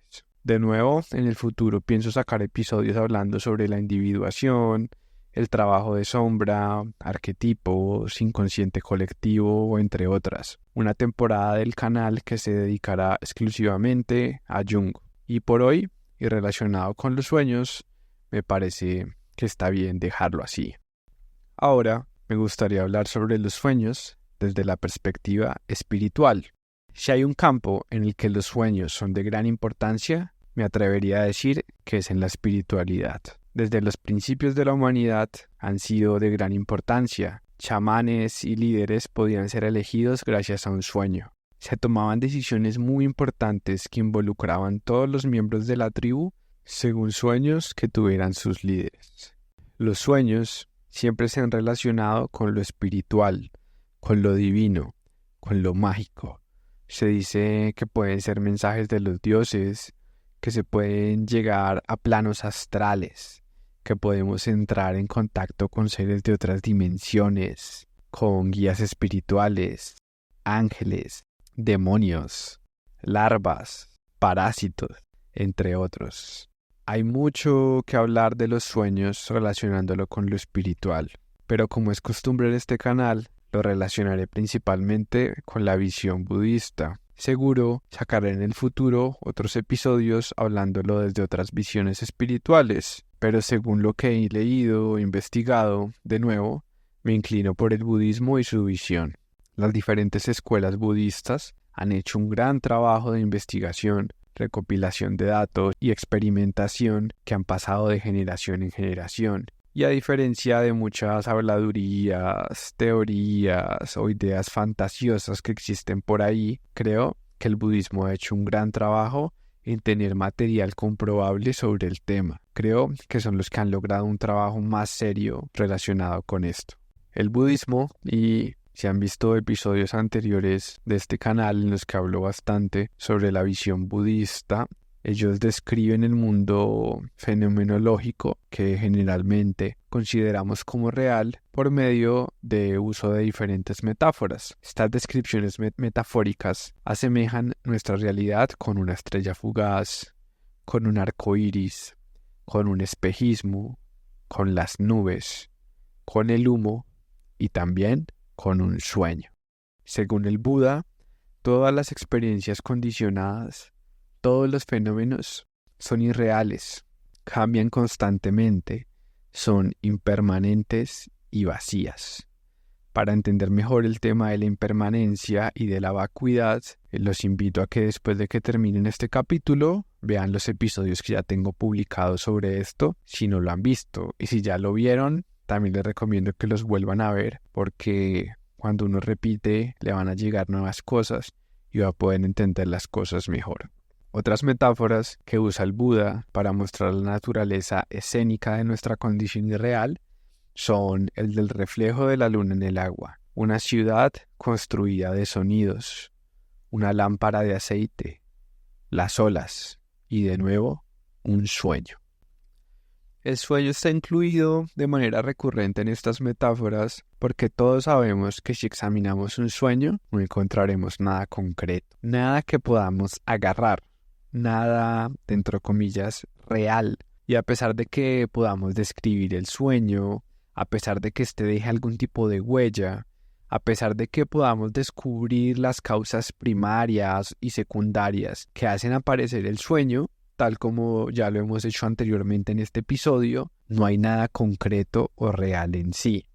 De nuevo, en el futuro pienso sacar episodios hablando sobre la individuación, el trabajo de sombra, arquetipos, inconsciente colectivo, entre otras. Una temporada del canal que se dedicará exclusivamente a Jung. Y por hoy, y relacionado con los sueños, me parece que está bien dejarlo así. Ahora, me gustaría hablar sobre los sueños desde la perspectiva espiritual. Si hay un campo en el que los sueños son de gran importancia, me atrevería a decir que es en la espiritualidad. Desde los principios de la humanidad han sido de gran importancia. Chamanes y líderes podían ser elegidos gracias a un sueño. Se tomaban decisiones muy importantes que involucraban todos los miembros de la tribu según sueños que tuvieran sus líderes. Los sueños siempre se han relacionado con lo espiritual, con lo divino, con lo mágico. Se dice que pueden ser mensajes de los dioses, que se pueden llegar a planos astrales, que podemos entrar en contacto con seres de otras dimensiones, con guías espirituales, ángeles, demonios, larvas, parásitos, entre otros. Hay mucho que hablar de los sueños relacionándolo con lo espiritual, pero como es costumbre en este canal, lo relacionaré principalmente con la visión budista. Seguro sacaré en el futuro otros episodios hablándolo desde otras visiones espirituales, pero según lo que he leído o investigado, de nuevo, me inclino por el budismo y su visión. Las diferentes escuelas budistas han hecho un gran trabajo de investigación recopilación de datos y experimentación que han pasado de generación en generación. Y a diferencia de muchas habladurías, teorías o ideas fantasiosas que existen por ahí, creo que el budismo ha hecho un gran trabajo en tener material comprobable sobre el tema. Creo que son los que han logrado un trabajo más serio relacionado con esto. El budismo, y si han visto episodios anteriores de este canal en los que hablo bastante sobre la visión budista, ellos describen el mundo fenomenológico que generalmente consideramos como real por medio de uso de diferentes metáforas. Estas descripciones metafóricas asemejan nuestra realidad con una estrella fugaz, con un arco iris, con un espejismo, con las nubes, con el humo y también con un sueño. Según el Buda, todas las experiencias condicionadas, todos los fenómenos son irreales, cambian constantemente, son impermanentes y vacías. Para entender mejor el tema de la impermanencia y de la vacuidad, los invito a que después de que terminen este capítulo, vean los episodios que ya tengo publicados sobre esto, si no lo han visto. Y si ya lo vieron, también les recomiendo que los vuelvan a ver, porque cuando uno repite, le van a llegar nuevas cosas y va a poder entender las cosas mejor. Otras metáforas que usa el Buda para mostrar la naturaleza escénica de nuestra condición irreal son el del reflejo de la luna en el agua, una ciudad construida de sonidos, una lámpara de aceite, las olas y de nuevo un sueño. El sueño está incluido de manera recurrente en estas metáforas porque todos sabemos que si examinamos un sueño no encontraremos nada concreto, nada que podamos agarrar, nada, dentro comillas, real. Y a pesar de que podamos describir el sueño, a pesar de que éste deje algún tipo de huella, a pesar de que podamos descubrir las causas primarias y secundarias que hacen aparecer el sueño, tal como ya lo hemos hecho anteriormente en este episodio, no hay nada concreto o real en sí.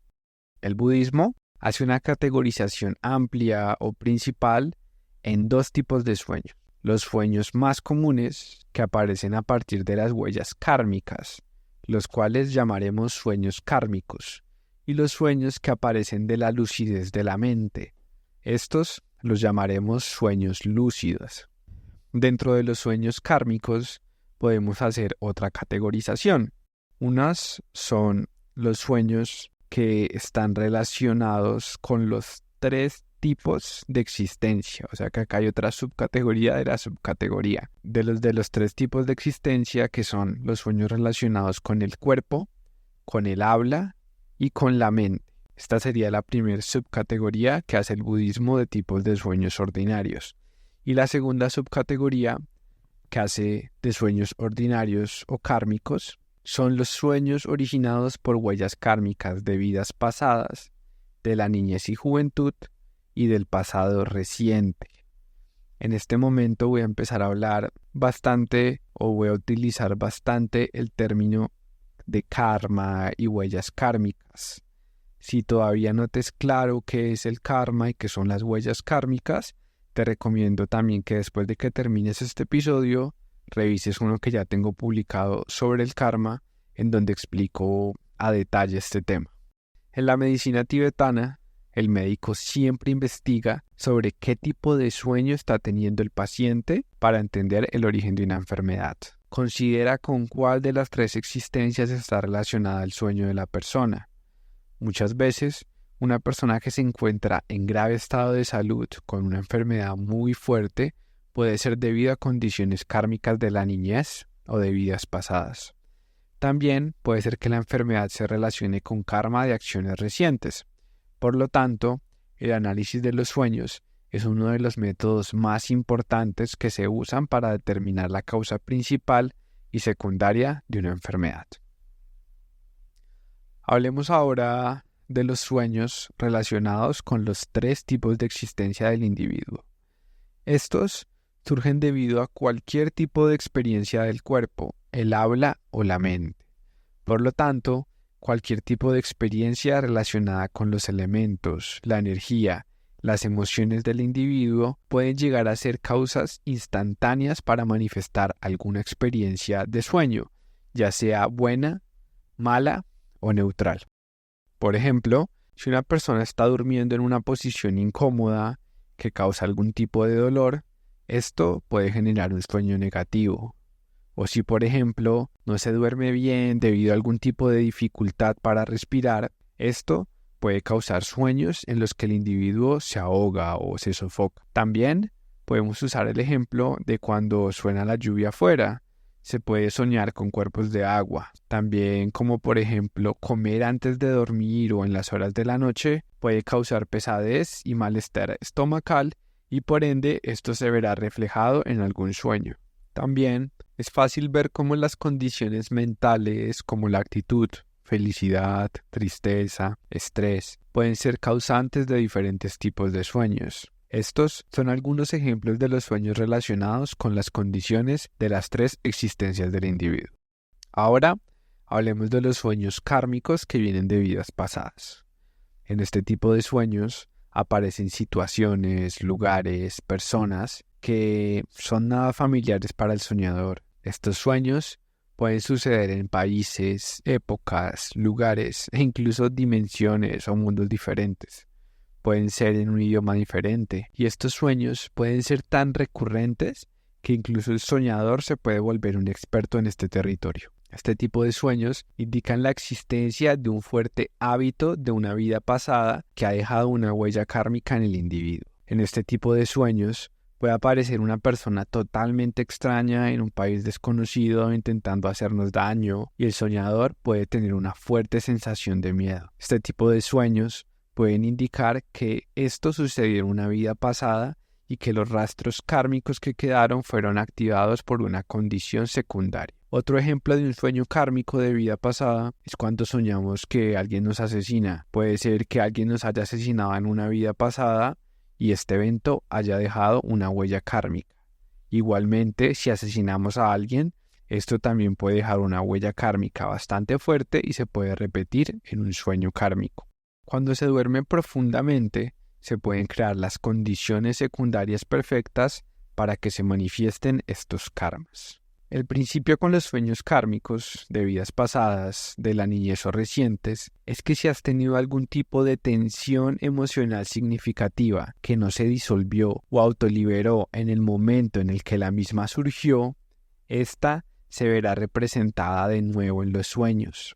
El budismo hace una categorización amplia o principal en dos tipos de sueños. Los sueños más comunes que aparecen a partir de las huellas kármicas, los cuales llamaremos sueños kármicos, y los sueños que aparecen de la lucidez de la mente. Estos los llamaremos sueños lúcidos. Dentro de los sueños kármicos podemos hacer otra categorización. Unas son los sueños que están relacionados con los tres tipos de existencia, o sea que acá hay otra subcategoría de la subcategoría de los tres tipos de existencia, que son los sueños relacionados con el cuerpo, con el habla y con la mente. Esta sería la primera subcategoría que hace el budismo de tipos de sueños ordinarios. Y la segunda subcategoría que hace de sueños ordinarios o kármicos son los sueños originados por huellas kármicas de vidas pasadas, de la niñez y juventud y del pasado reciente. En este momento voy a empezar a hablar bastante o voy a utilizar bastante el término de karma y huellas kármicas. Si todavía no te es claro qué es el karma y qué son las huellas kármicas, te recomiendo también que después de que termines este episodio, revises uno que ya tengo publicado sobre el karma, en donde explico a detalle este tema. En la medicina tibetana, el médico siempre investiga sobre qué tipo de sueño está teniendo el paciente para entender el origen de una enfermedad. Considera con cuál de las tres existencias está relacionada el sueño de la persona. Muchas veces, una persona que se encuentra en grave estado de salud con una enfermedad muy fuerte puede ser debido a condiciones kármicas de la niñez o de vidas pasadas. También puede ser que la enfermedad se relacione con karma de acciones recientes. Por lo tanto, el análisis de los sueños es uno de los métodos más importantes que se usan para determinar la causa principal y secundaria de una enfermedad. Hablemos ahora de los sueños relacionados con los tres tipos de existencia del individuo. Estos surgen debido a cualquier tipo de experiencia del cuerpo, el habla o la mente. Por lo tanto, cualquier tipo de experiencia relacionada con los elementos, la energía, Las emociones del individuo pueden llegar a ser causas instantáneas para manifestar alguna experiencia de sueño, ya sea buena, mala o neutral. Por ejemplo, si una persona está durmiendo en una posición incómoda que causa algún tipo de dolor, esto puede generar un sueño negativo. O si, por ejemplo, no se duerme bien debido a algún tipo de dificultad para respirar, esto puede causar sueños en los que el individuo se ahoga o se sofoca. También podemos usar el ejemplo de cuando suena la lluvia afuera. Se puede soñar con cuerpos de agua. También, como por ejemplo comer antes de dormir o en las horas de la noche, puede causar pesadez y malestar estomacal y por ende esto se verá reflejado en algún sueño. También es fácil ver cómo las condiciones mentales como la actitud, felicidad, tristeza, estrés, pueden ser causantes de diferentes tipos de sueños. Estos son algunos ejemplos de los sueños relacionados con las condiciones de las tres existencias del individuo. Ahora, hablemos de los sueños kármicos que vienen de vidas pasadas. En este tipo de sueños aparecen situaciones, lugares, personas que son nada familiares para el soñador. Estos sueños pueden suceder en países, épocas, lugares e incluso dimensiones o mundos diferentes. Pueden ser en un idioma diferente y estos sueños pueden ser tan recurrentes que incluso el soñador se puede volver un experto en este territorio. Este tipo de sueños indican la existencia de un fuerte hábito de una vida pasada que ha dejado una huella kármica en el individuo. En este tipo de sueños puede aparecer una persona totalmente extraña en un país desconocido intentando hacernos daño y el soñador puede tener una fuerte sensación de miedo. Este tipo de sueños pueden indicar que esto sucedió en una vida pasada y que los rastros kármicos que quedaron fueron activados por una condición secundaria. Otro ejemplo de un sueño kármico de vida pasada es cuando soñamos que alguien nos asesina. Puede ser que alguien nos haya asesinado en una vida pasada y este evento haya dejado una huella kármica. Igualmente, si asesinamos a alguien, esto también puede dejar una huella kármica bastante fuerte y se puede repetir en un sueño kármico. Cuando se duerme profundamente, se pueden crear las condiciones secundarias perfectas para que se manifiesten estos karmas. El principio con los sueños kármicos de vidas pasadas, de la niñez o recientes, es que si has tenido algún tipo de tensión emocional significativa que no se disolvió o autoliberó en el momento en el que la misma surgió, esta se verá representada de nuevo en los sueños.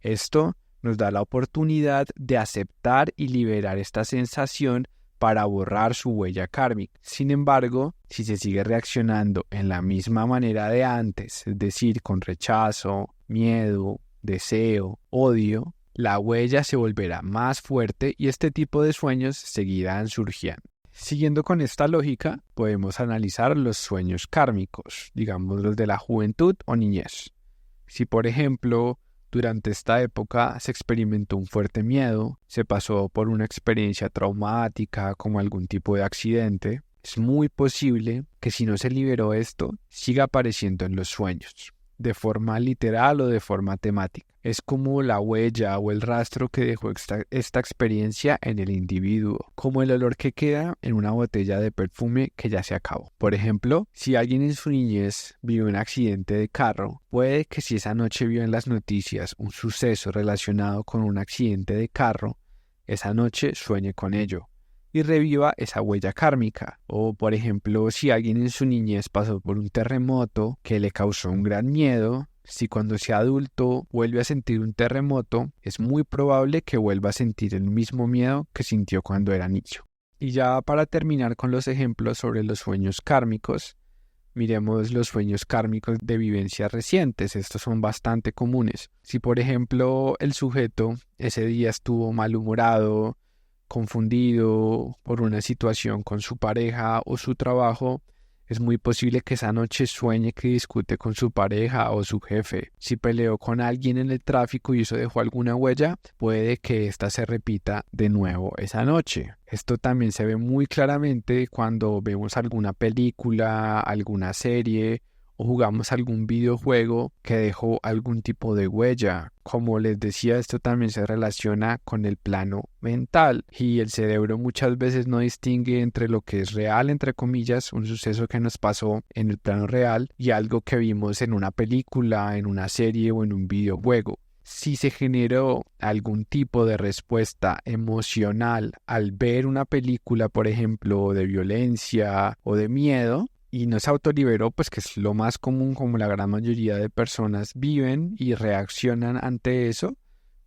Esto nos da la oportunidad de aceptar y liberar esta sensación para borrar su huella kármica. Sin embargo, si se sigue reaccionando en la misma manera de antes, es decir, con rechazo, miedo, deseo, odio, la huella se volverá más fuerte y este tipo de sueños seguirán surgiendo. Siguiendo con esta lógica, podemos analizar los sueños kármicos, digamos los de la juventud o niñez. Si, por ejemplo, durante esta época se experimentó un fuerte miedo, se pasó por una experiencia traumática como algún tipo de accidente, es muy posible que si no se liberó esto, siga apareciendo en los sueños, de forma literal o de forma temática. Es como la huella o el rastro que dejó esta experiencia en el individuo, como el olor que queda en una botella de perfume que ya se acabó. Por ejemplo, si alguien en su niñez vivió un accidente de carro, puede que si esa noche vio en las noticias un suceso relacionado con un accidente de carro, esa noche sueñe con ello y reviva esa huella kármica. O, por ejemplo, si alguien en su niñez pasó por un terremoto que le causó un gran miedo, si cuando sea adulto vuelve a sentir un terremoto, es muy probable que vuelva a sentir el mismo miedo que sintió cuando era niño. Y ya para terminar con los ejemplos sobre los sueños kármicos, miremos los sueños kármicos de vivencias recientes. Estos son bastante comunes. Si, por ejemplo, el sujeto ese día estuvo malhumorado, confundido por una situación con su pareja o su trabajo, es muy posible que esa noche sueñe que discute con su pareja o su jefe. Si peleó con alguien en el tráfico y eso dejó alguna huella, puede que ésta se repita de nuevo esa noche. Esto también se ve muy claramente cuando vemos alguna película, alguna serie o jugamos algún videojuego que dejó algún tipo de huella. Como les decía, esto también se relaciona con el plano mental y el cerebro muchas veces no distingue entre lo que es real, entre comillas, un suceso que nos pasó en el plano real y algo que vimos en una película, en una serie o en un videojuego. Si se generó algún tipo de respuesta emocional al ver una película, por ejemplo, de violencia o de miedo, y no se autoliberó, pues que es lo más común, como la gran mayoría de personas viven y reaccionan ante eso,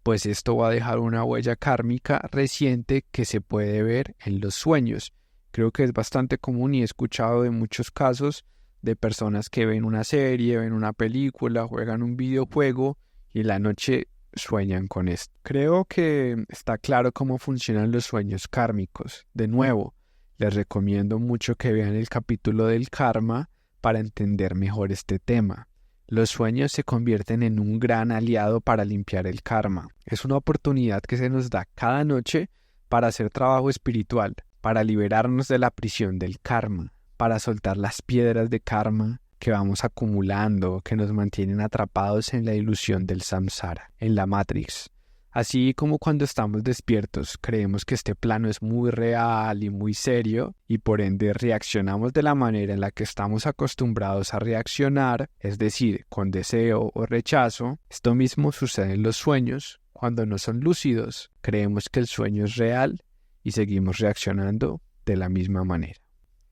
pues esto va a dejar una huella kármica reciente que se puede ver en los sueños. Creo que es bastante común y he escuchado de muchos casos de personas que ven una serie, ven una película, juegan un videojuego y en la noche sueñan con esto. Creo que está claro cómo funcionan los sueños kármicos. De nuevo, les recomiendo mucho que vean el capítulo del karma para entender mejor este tema. Los sueños se convierten en un gran aliado para limpiar el karma. Es una oportunidad que se nos da cada noche para hacer trabajo espiritual, para liberarnos de la prisión del karma, para soltar las piedras de karma que vamos acumulando, que nos mantienen atrapados en la ilusión del samsara, en la Matrix. Así como cuando estamos despiertos, creemos que este plano es muy real y muy serio y por ende reaccionamos de la manera en la que estamos acostumbrados a reaccionar, es decir, con deseo o rechazo. Esto mismo sucede en los sueños. Cuando no son lúcidos, creemos que el sueño es real y seguimos reaccionando de la misma manera.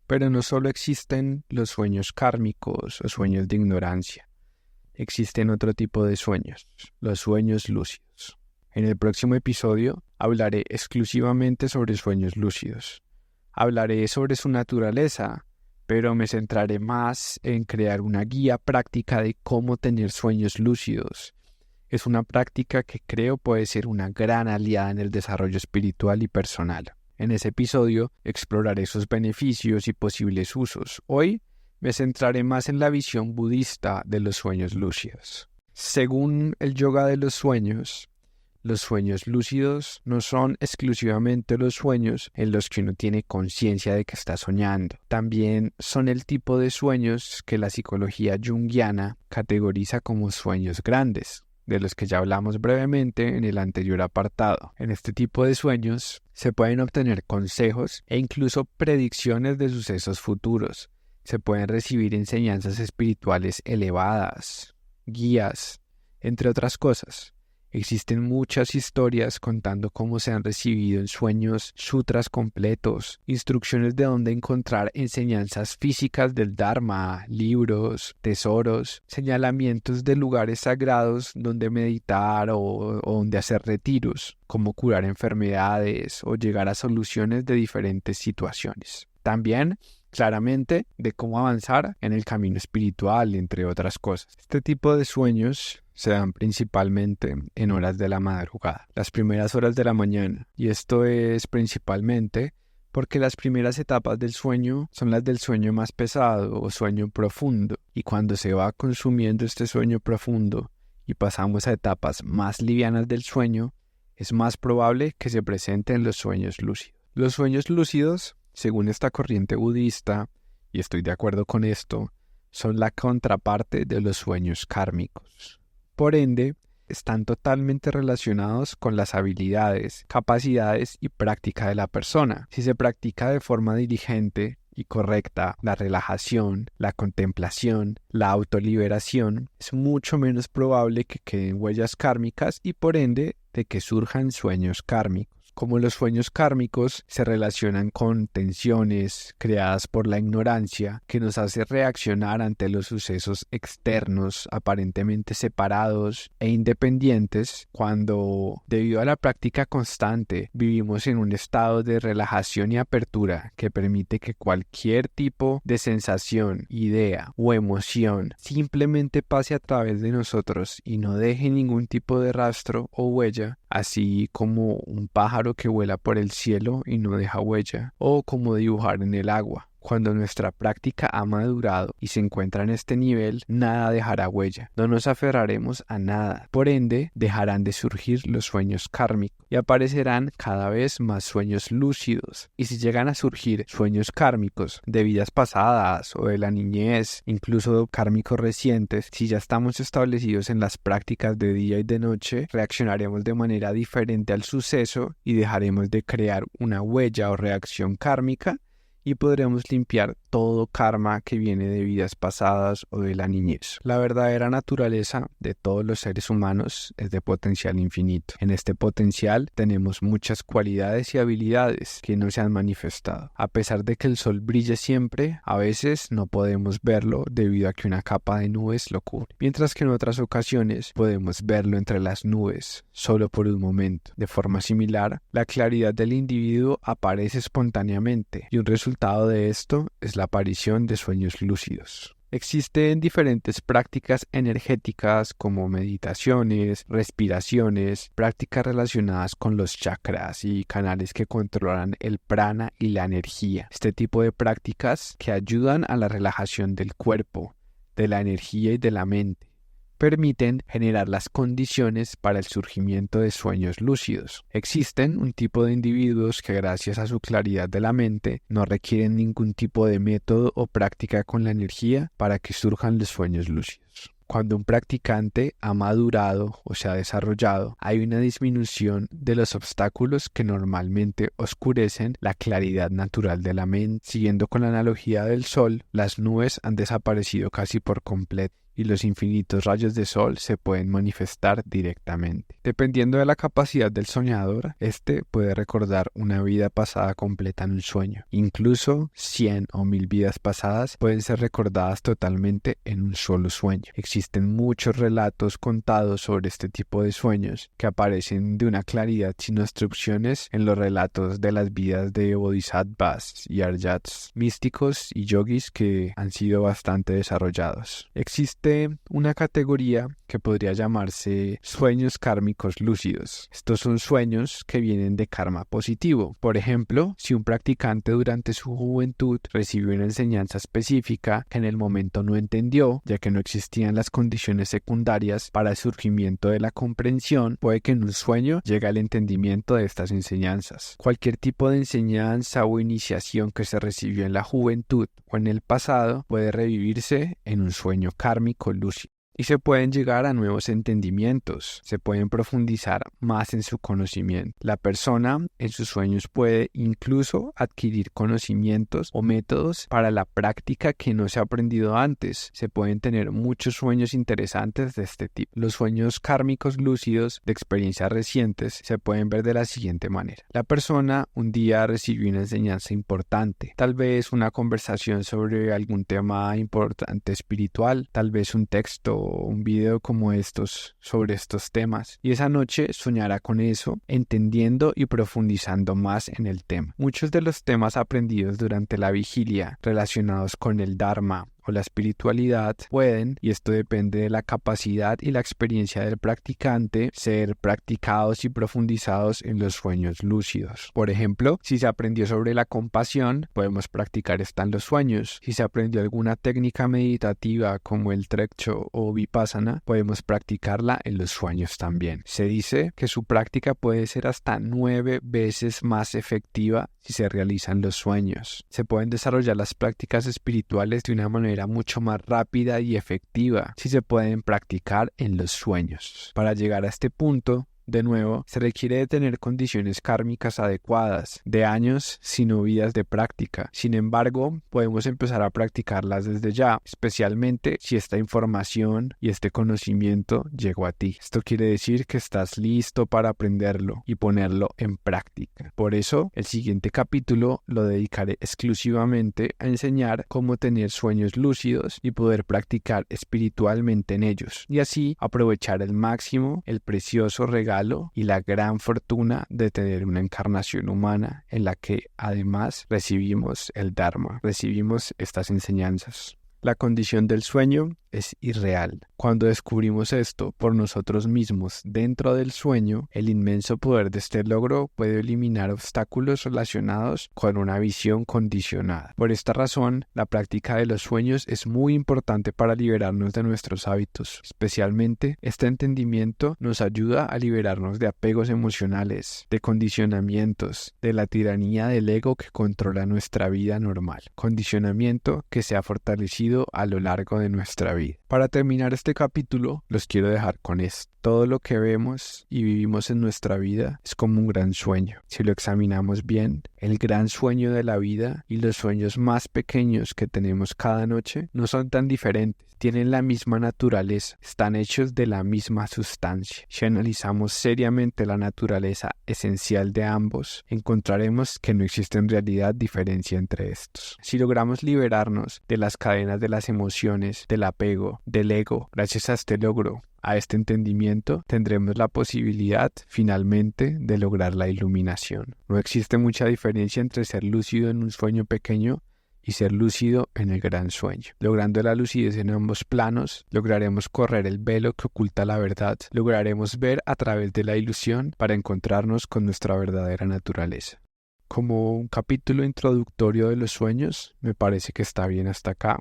Pero no solo existen los sueños kármicos o sueños de ignorancia. Existen otro tipo de sueños, los sueños lúcidos. En el próximo episodio hablaré exclusivamente sobre sueños lúcidos. Hablaré sobre su naturaleza, pero me centraré más en crear una guía práctica de cómo tener sueños lúcidos. Es una práctica que creo puede ser una gran aliada en el desarrollo espiritual y personal. En ese episodio exploraré sus beneficios y posibles usos. Hoy me centraré más en la visión budista de los sueños lúcidos. Según el yoga de los sueños lúcidos no son exclusivamente los sueños en los que uno tiene conciencia de que está soñando. También son el tipo de sueños que la psicología junguiana categoriza como sueños grandes, de los que ya hablamos brevemente en el anterior apartado. En este tipo de sueños se pueden obtener consejos e incluso predicciones de sucesos futuros. Se pueden recibir enseñanzas espirituales elevadas, guías, entre otras cosas. Existen muchas historias contando cómo se han recibido en sueños sutras completos, instrucciones de dónde encontrar enseñanzas físicas del Dharma, libros, tesoros, señalamientos de lugares sagrados donde meditar o donde hacer retiros, cómo curar enfermedades o llegar a soluciones de diferentes situaciones. También claramente de cómo avanzar en el camino espiritual, entre otras cosas. Este tipo de sueños se dan principalmente en horas de la madrugada, las primeras horas de la mañana, y esto es principalmente porque las primeras etapas del sueño son las del sueño más pesado o sueño profundo, y cuando se va consumiendo este sueño profundo y pasamos a etapas más livianas del sueño, es más probable que se presenten los sueños lúcidos. Los sueños lúcidos, según esta corriente budista, y estoy de acuerdo con esto, son la contraparte de los sueños kármicos. Por ende, están totalmente relacionados con las habilidades, capacidades y práctica de la persona. Si se practica de forma diligente y correcta la relajación, la contemplación, la autoliberación, es mucho menos probable que queden huellas kármicas y por ende de que surjan sueños kármicos. Como los sueños kármicos se relacionan con tensiones creadas por la ignorancia que nos hace reaccionar ante los sucesos externos aparentemente separados e independientes, cuando debido a la práctica constante vivimos en un estado de relajación y apertura que permite que cualquier tipo de sensación, idea o emoción simplemente pase a través de nosotros y no deje ningún tipo de rastro o huella, así como un pájaro que vuela por el cielo y no deja huella, o como dibujar en el agua. Cuando nuestra práctica ha madurado y se encuentra en este nivel, nada dejará huella. No nos aferraremos a nada. Por ende, dejarán de surgir los sueños kármicos y aparecerán cada vez más sueños lúcidos. Y si llegan a surgir sueños kármicos de vidas pasadas o de la niñez, incluso kármicos recientes, si ya estamos establecidos en las prácticas de día y de noche, reaccionaremos de manera diferente al suceso y dejaremos de crear una huella o reacción kármica y podremos limpiar todo karma que viene de vidas pasadas o de la niñez. La verdadera naturaleza de todos los seres humanos es de potencial infinito. En este potencial tenemos muchas cualidades y habilidades que no se han manifestado. A pesar de que el sol brille siempre, a veces no podemos verlo debido a que una capa de nubes lo cubre, mientras que en otras ocasiones podemos verlo entre las nubes, solo por un momento. De forma similar, la claridad del individuo aparece espontáneamente y un resultado de esto es la aparición de sueños lúcidos. Existen diferentes prácticas energéticas como meditaciones, respiraciones, prácticas relacionadas con los chakras y canales que controlan el prana y la energía. Este tipo de prácticas que ayudan a la relajación del cuerpo, de la energía y de la mente, permiten generar las condiciones para el surgimiento de sueños lúcidos. Existen un tipo de individuos que gracias a su claridad de la mente no requieren ningún tipo de método o práctica con la energía para que surjan los sueños lúcidos. Cuando un practicante ha madurado o se ha desarrollado, hay una disminución de los obstáculos que normalmente oscurecen la claridad natural de la mente. Siguiendo con la analogía del sol, las nubes han desaparecido casi por completo y los infinitos rayos de sol se pueden manifestar directamente. Dependiendo de la capacidad del soñador, este puede recordar una vida pasada completa en un sueño. Incluso 100 o 1000 vidas pasadas pueden ser recordadas totalmente en un solo sueño. Existen muchos relatos contados sobre este tipo de sueños que aparecen de una claridad sin obstrucciones en los relatos de las vidas de bodhisattvas y aryats, místicos y yogis que han sido bastante desarrollados. Existe una categoría que podría llamarse sueños kármicos lúcidos. Estos son sueños que vienen de karma positivo. Por ejemplo, si un practicante durante su juventud recibió una enseñanza específica que en el momento no entendió, ya que no existían las condiciones secundarias para el surgimiento de la comprensión, puede que en un sueño llegue al entendimiento de estas enseñanzas. Cualquier tipo de enseñanza o iniciación que se recibió en la juventud o en el pasado puede revivirse en un sueño kármico lúcido. Y se pueden llegar a nuevos entendimientos, se pueden profundizar más en su conocimiento. La persona en sus sueños puede incluso adquirir conocimientos o métodos para la práctica que no se ha aprendido antes. Se pueden tener muchos sueños interesantes de este tipo. Los sueños kármicos lúcidos de experiencias recientes se pueden ver de la siguiente manera. La persona un día recibió una enseñanza importante, tal vez una conversación sobre algún tema importante espiritual, tal vez un texto un video como estos sobre estos temas, y esa noche soñará con eso, entendiendo y profundizando más en el tema. Muchos de los temas aprendidos durante la vigilia relacionados con el Dharma o la espiritualidad pueden, y esto depende de la capacidad y la experiencia del practicante, ser practicados y profundizados en los sueños lúcidos. Por ejemplo, si se aprendió sobre la compasión, podemos practicar esta en los sueños. Si se aprendió alguna técnica meditativa como el Trekcho o Vipassana, podemos practicarla en los sueños también. Se dice que su práctica puede ser hasta 9 veces más efectiva si se realizan los sueños. Se pueden desarrollar las prácticas espirituales de una manera mucho más rápida y efectiva si se pueden practicar en los sueños. Para llegar a este punto, de nuevo, se requiere de tener condiciones kármicas adecuadas, de años sino vidas de práctica. Sin embargo, podemos empezar a practicarlas desde ya, especialmente si esta información y este conocimiento llegó a ti. Esto quiere decir que estás listo para aprenderlo y ponerlo en práctica. Por eso, el siguiente capítulo lo dedicaré exclusivamente a enseñar cómo tener sueños lúcidos y poder practicar espiritualmente en ellos, y así aprovechar al máximo el precioso regalo y la gran fortuna de tener una encarnación humana en la que además recibimos el Dharma, recibimos estas enseñanzas. La condición del sueño es irreal. Cuando descubrimos esto por nosotros mismos dentro del sueño, el inmenso poder de este logro puede eliminar obstáculos relacionados con una visión condicionada. Por esta razón, la práctica de los sueños es muy importante para liberarnos de nuestros hábitos. Especialmente, este entendimiento nos ayuda a liberarnos de apegos emocionales, de condicionamientos, de la tiranía del ego que controla nuestra vida normal. Condicionamiento que se ha fortalecido a lo largo de nuestra vida. Para terminar este capítulo, los quiero dejar con esto. Todo lo que vemos y vivimos en nuestra vida es como un gran sueño. Si lo examinamos bien, el gran sueño de la vida y los sueños más pequeños que tenemos cada noche no son tan diferentes. Tienen la misma naturaleza, están hechos de la misma sustancia. Si analizamos seriamente la naturaleza esencial de ambos, encontraremos que no existe en realidad diferencia entre estos. Si logramos liberarnos de las cadenas de las emociones, del apego, del ego, gracias a este logro, a este entendimiento, tendremos la posibilidad, finalmente, de lograr la iluminación. No existe mucha diferencia entre ser lúcido en un sueño pequeño y ser lúcido en el gran sueño. Logrando la lucidez en ambos planos, lograremos correr el velo que oculta la verdad, lograremos ver a través de la ilusión para encontrarnos con nuestra verdadera naturaleza. Como un capítulo introductorio de los sueños, me parece que está bien hasta acá.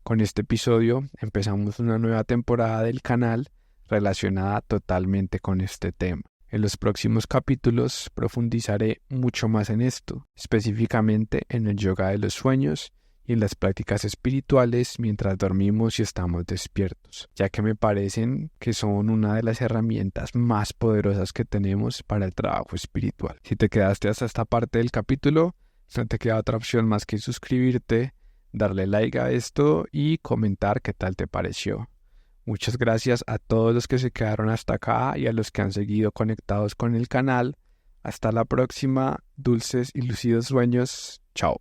Con este episodio empezamos una nueva temporada del canal relacionada totalmente con este tema. En los próximos capítulos profundizaré mucho más en esto, específicamente en el yoga de los sueños y en las prácticas espirituales mientras dormimos y estamos despiertos, ya que me parecen que son una de las herramientas más poderosas que tenemos para el trabajo espiritual. Si te quedaste hasta esta parte del capítulo, no te queda otra opción más que suscribirte, darle like a esto y comentar qué tal te pareció. Muchas gracias a todos los que se quedaron hasta acá y a los que han seguido conectados con el canal. Hasta la próxima, dulces y lucidos sueños. Chao.